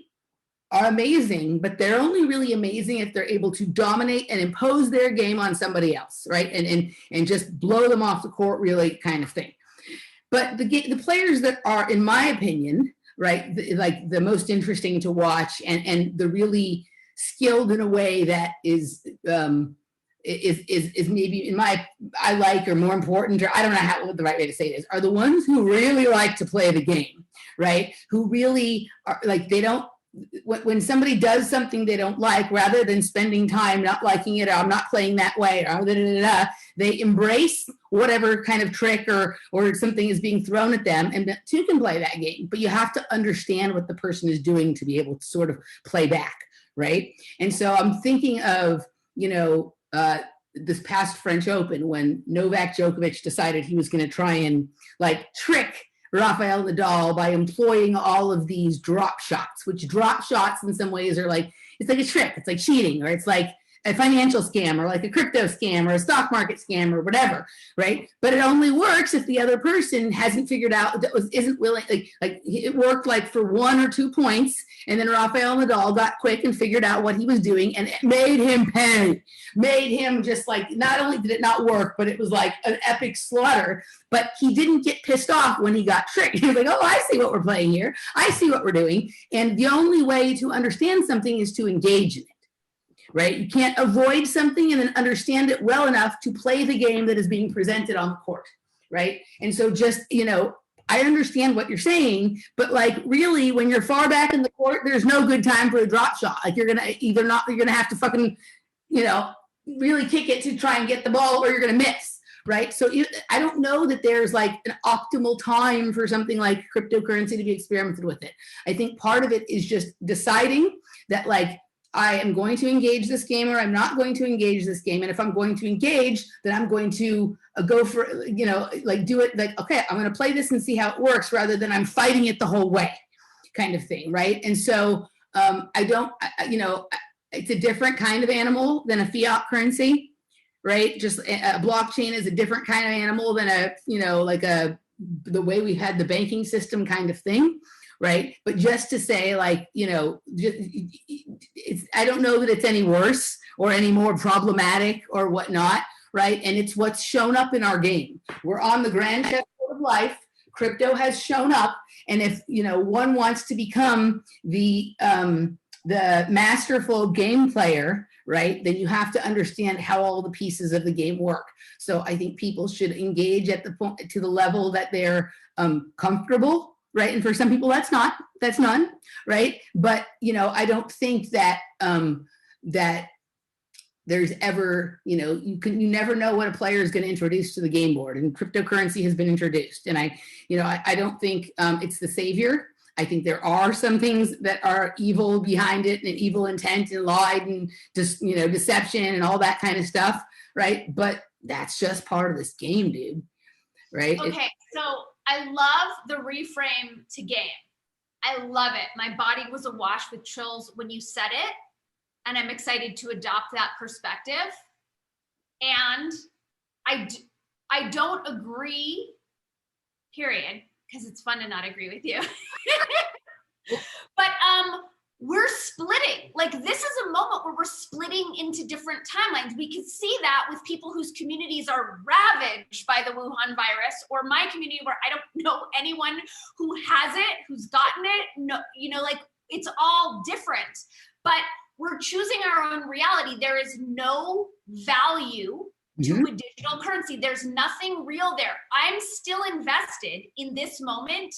are amazing, but they're only really amazing if they're able to dominate and impose their game on somebody else, right? And just blow them off the court, really, kind of thing. But the players that are, in my opinion, right, like the most interesting to watch, and the really skilled in a way that is maybe in my, I like, or more important, or I don't know what the right way to say it is, are the ones who really like to play the game, right? Who really are, like, they don't, when somebody does something they don't like, rather than spending time not liking it, or I'm not playing that way, or they embrace whatever kind of trick or something is being thrown at them, and too can play that game. But you have to understand what the person is doing to be able to sort of play back, right? And so I'm thinking of, this past French Open, when Novak Djokovic decided he was going to try and like trick Rafael Nadal by employing all of these drop shots, which drop shots in some ways are like, it's like a trick, it's like cheating, or it's like a financial scam, or like a crypto scam, or a stock market scam, or whatever, right? But it only works if the other person hasn't figured out, isn't willing, like it worked like for 1 or 2 points, and then Rafael Nadal got quick and figured out what he was doing, and it made him pay, made him just like, not only did it not work, but it was like an epic slaughter. But he didn't get pissed off when he got tricked. He was like, oh, I see what we're playing here. I see what we're doing. And the only way to understand something is to engage in it. Right? You can't avoid something and then understand it well enough to play the game that is being presented on the court, right? And so just, I understand what you're saying, but like really when you're far back in the court, there's no good time for a drop shot. Like you're going to have to fucking, really kick it to try and get the ball, or you're going to miss, right? So I don't know that there's like an optimal time for something like cryptocurrency to be experimented with it. I think part of it is just deciding that, like, I am going to engage this game, or I'm not going to engage this game. And if I'm going to engage, then I'm going to go for, like do it like, okay, I'm going to play this and see how it works, rather than I'm fighting it the whole way kind of thing. Right. And so it's a different kind of animal than a fiat currency, right? Just a blockchain is a different kind of animal than the way we had the banking system kind of thing. Right. But just to say, like, I don't know that it's any worse or any more problematic or whatnot. Right. And it's what's shown up in our game. We're on the grand chessboard of life. Crypto has shown up. And if, one wants to become the masterful game player, right, then you have to understand how all the pieces of the game work. So I think people should engage at the point, to the level that they're comfortable. Right. And for some people, that's none. Right. But, I don't think that that there's ever, you never know what a player is going to introduce to the game board, and cryptocurrency has been introduced. And I don't think it's the savior. I think there are some things that are evil behind it, and evil intent, and lied, and just, deception, and all that kind of stuff. Right. But that's just part of this game, dude. Right. Okay. So I love the reframe to game. I love it. My body was awash with chills when you said it, and I'm excited to adopt that perspective. And I don't agree, period, because it's fun to not agree with you. But we're splitting. Like, this is a moment where we're splitting into different timelines. We can see that with people whose communities are ravaged by the Wuhan virus, or my community where I don't know anyone who has it, who's gotten it. No, like, it's all different. But we're choosing our own reality. There is no value to a digital currency. There's nothing real there. I'm still invested in this moment,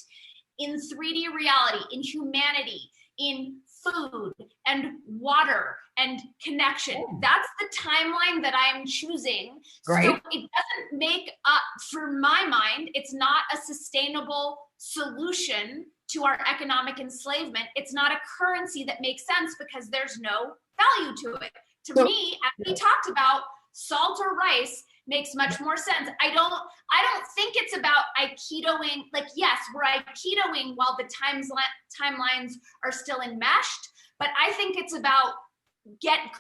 in 3D reality, in humanity, in food and water and connection. That's the timeline that I'm choosing. Right. So it doesn't make up, for my mind, it's not a sustainable solution to our economic enslavement. It's not a currency that makes sense because there's no value to it. To me, as we talked about, salt or rice makes much more sense. I don't think it's about Aikitoing. Like, yes, we're Aikitoing while the timelines are still enmeshed, but I think it's about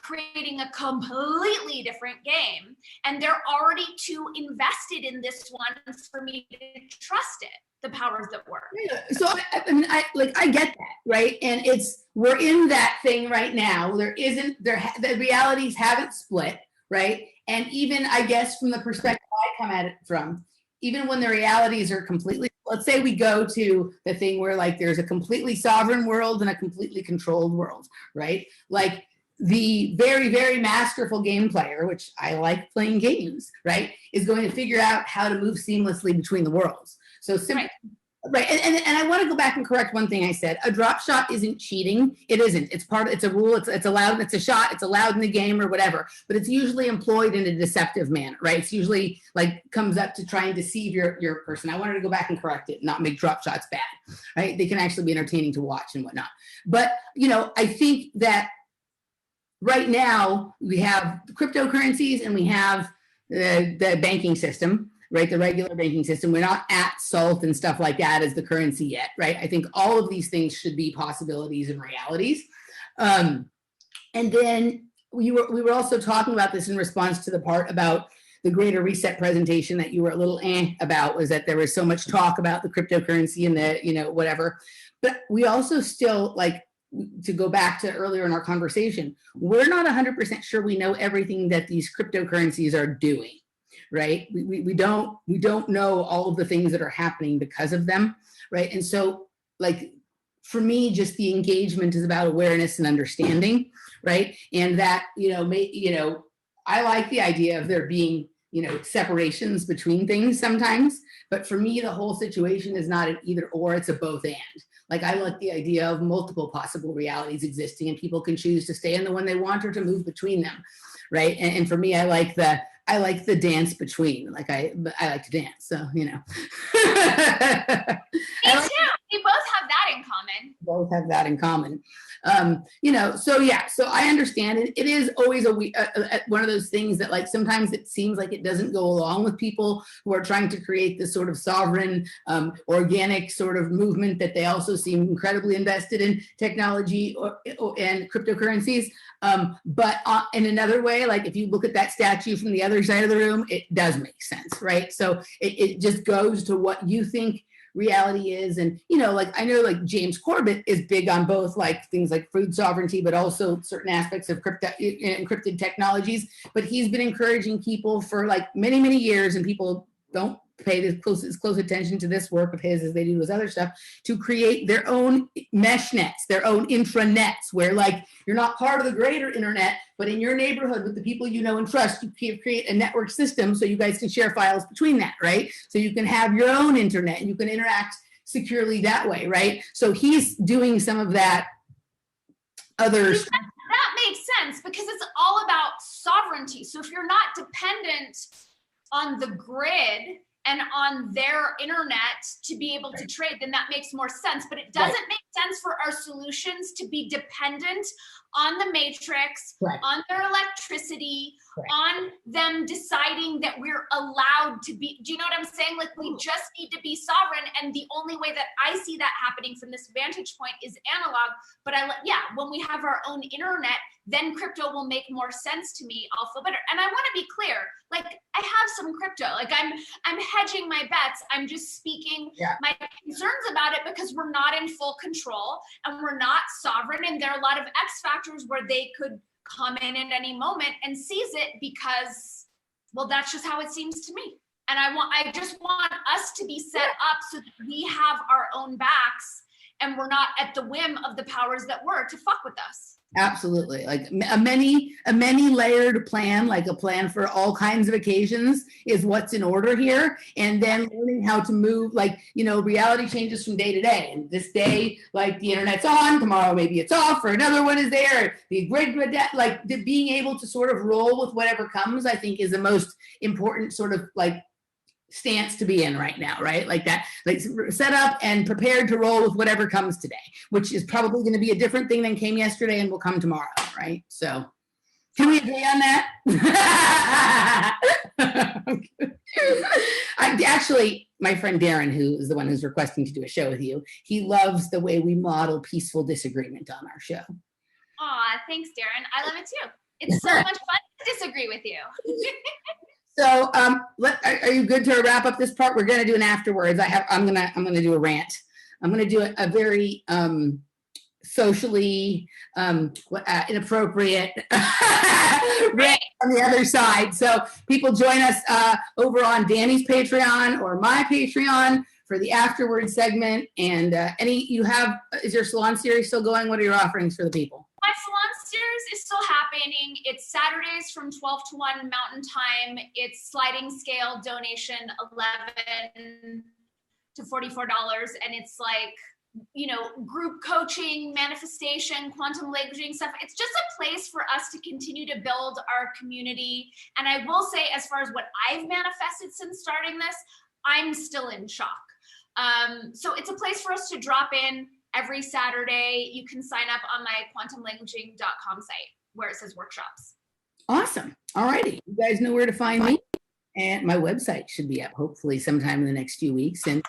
creating a completely different game, and they're already too invested in this one for me to trust it, the powers that were. Yeah. So I get that, right? And we're in that thing right now. The realities haven't split, right? And even, I guess, from the perspective I come at it from, even when the realities are completely, let's say we go to the thing where like there's a completely sovereign world and a completely controlled world, right? Like the very, very masterful game player, which I like playing games, right, is going to figure out how to move seamlessly between the worlds. So simply, right. And I want to go back and correct one thing I said. A drop shot isn't cheating. It isn't. It's a rule. It's allowed. It's a shot. It's allowed in the game or whatever. But it's usually employed in a deceptive manner, right? It's usually like comes up to try and deceive your person. I wanted to go back and correct it, not make drop shots bad, right? They can actually be entertaining to watch and whatnot. But I think that right now we have cryptocurrencies and we have the banking system, right? The regular banking system. We're not at SALT and stuff like that as the currency yet, right? I think all of these things should be possibilities and realities. And then we were also talking about this in response to the part about the Greater Reset presentation that you were a little about, was that there was so much talk about the cryptocurrency and the, whatever. But we also still, like, to go back to earlier in our conversation, we're not 100% sure we know everything that these cryptocurrencies are doing. Right? We don't know all of the things that are happening because of them, right? And so, like, for me, just the engagement is about awareness and understanding, right? And that, I like the idea of there being, separations between things sometimes, but for me, the whole situation is not an either or, it's a both and. Like, I like the idea of multiple possible realities existing, and people can choose to stay in the one they want or to move between them, right? And for me, I like the dance between. Like, I like to dance, so Me too. We both have that in common. Both have that in common. So I understand it. It is always one of those things that, like, sometimes it seems like it doesn't go along with people who are trying to create this sort of sovereign, organic sort of movement that they also seem incredibly invested in technology and cryptocurrencies. But in another way, like, if you look at that statue from the other side of the room, it does make sense, right? So it just goes to what you think reality is. And, like, I know, like, James Corbett is big on both, like, things like food sovereignty, but also certain aspects of encrypted technologies. But he's been encouraging people for, like, many, many years, and people don't pay as close attention to this work of his as they do his other stuff, to create their own mesh nets, their own intranets, where, like, you're not part of the greater internet, but in your neighborhood with the people you know and trust, you create a network system so you guys can share files between that, right? So you can have your own internet and you can interact securely that way, right? So he's doing some of that other stuff. That makes sense, because it's all about sovereignty. So if you're not dependent on the grid and on their internet to be able to trade, then that makes more sense. But it doesn't make sense for our solutions to be dependent on the matrix, on their electricity, on them deciding that we're allowed to be. Do you know what I'm saying? Like, we just need to be sovereign. And the only way that I see that happening from this vantage point is analog. But when we have our own internet, then crypto will make more sense to me. I'll feel better. And I want to be clear, like, I have some crypto. Like, I'm hedging my bets. I'm just speaking my concerns about it, because we're not in full control and we're not sovereign. And there are a lot of X factors where they could come in at any moment and seize it, because, well, that's just how it seems to me. And I just want us to be set up so that we have our own backs and we're not at the whim of the powers that were to fuck with us. Absolutely. Like, a many layered plan, like a plan for all kinds of occasions, is what's in order here. And then learning how to move, like, reality changes from day to day. And this day, like, the internet's on, tomorrow maybe it's off, or another one is there. The grid, like, being able to sort of roll with whatever comes, I think, is the most important sort of, like, stance to be in right now, right? Like that, like, set up and prepared to roll with whatever comes today, which is probably going to be a different thing than came yesterday and will come tomorrow, right? So, can we agree on that? Actually, my friend Darren, who is the one who's requesting to do a show with you, he loves the way we model peaceful disagreement on our show. Aw, thanks, Darren. I love it too. It's so much fun to disagree with you. So, are you good to wrap up this part? We're gonna do an afterwards. I'm gonna do a rant. I'm gonna do a very socially inappropriate rant on the other side. So people join us over on Dani's Patreon or my Patreon for the afterwards segment. And is your salon series still going? What are your offerings for the people? My salon series is still happening. It's Saturdays from 12 to 1 Mountain Time. It's sliding scale donation, $11 to $44. And it's like, group coaching, manifestation, quantum languaging stuff. It's just a place for us to continue to build our community. And I will say, as far as what I've manifested since starting this, I'm still in shock. So it's a place for us to drop in every Saturday. You can sign up on my quantumlanguaging.com site where it says workshops. Awesome. All righty. You guys know where to find me. And my website should be up hopefully sometime in the next few weeks. And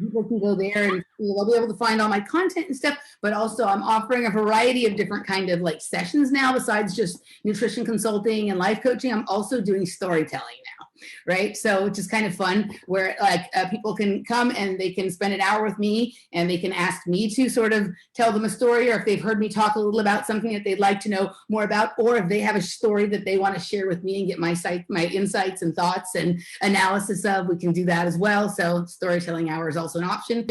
people can go there and they'll be able to find all my content and stuff. But also I'm offering a variety of different kind of like sessions now, besides just nutrition consulting and life coaching. I'm also doing storytelling now, right? So which is kind of fun, where like people can come and they can spend an hour with me and they can ask me to sort of tell them a story, or if they've heard me talk a little about something that they'd like to know more about, or if they have a story that they want to share with me and get my insights and thoughts and analysis of, we can do that as well. So storytelling hour is also an option.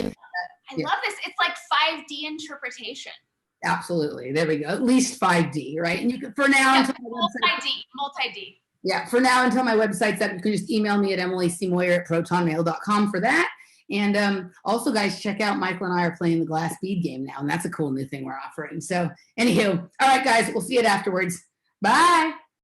I love this. It's like 5D interpretation. Absolutely. There we go. At least 5D, right? And you can, for now, multi-D. Yeah, for now, until my website's up, you can just email me at emilycmoyer@protonmail.com for that. And also, guys, check out Michael and I are playing the glass bead game now, and that's a cool new thing we're offering. So, anywho, all right, guys, we'll see you afterwards. Bye.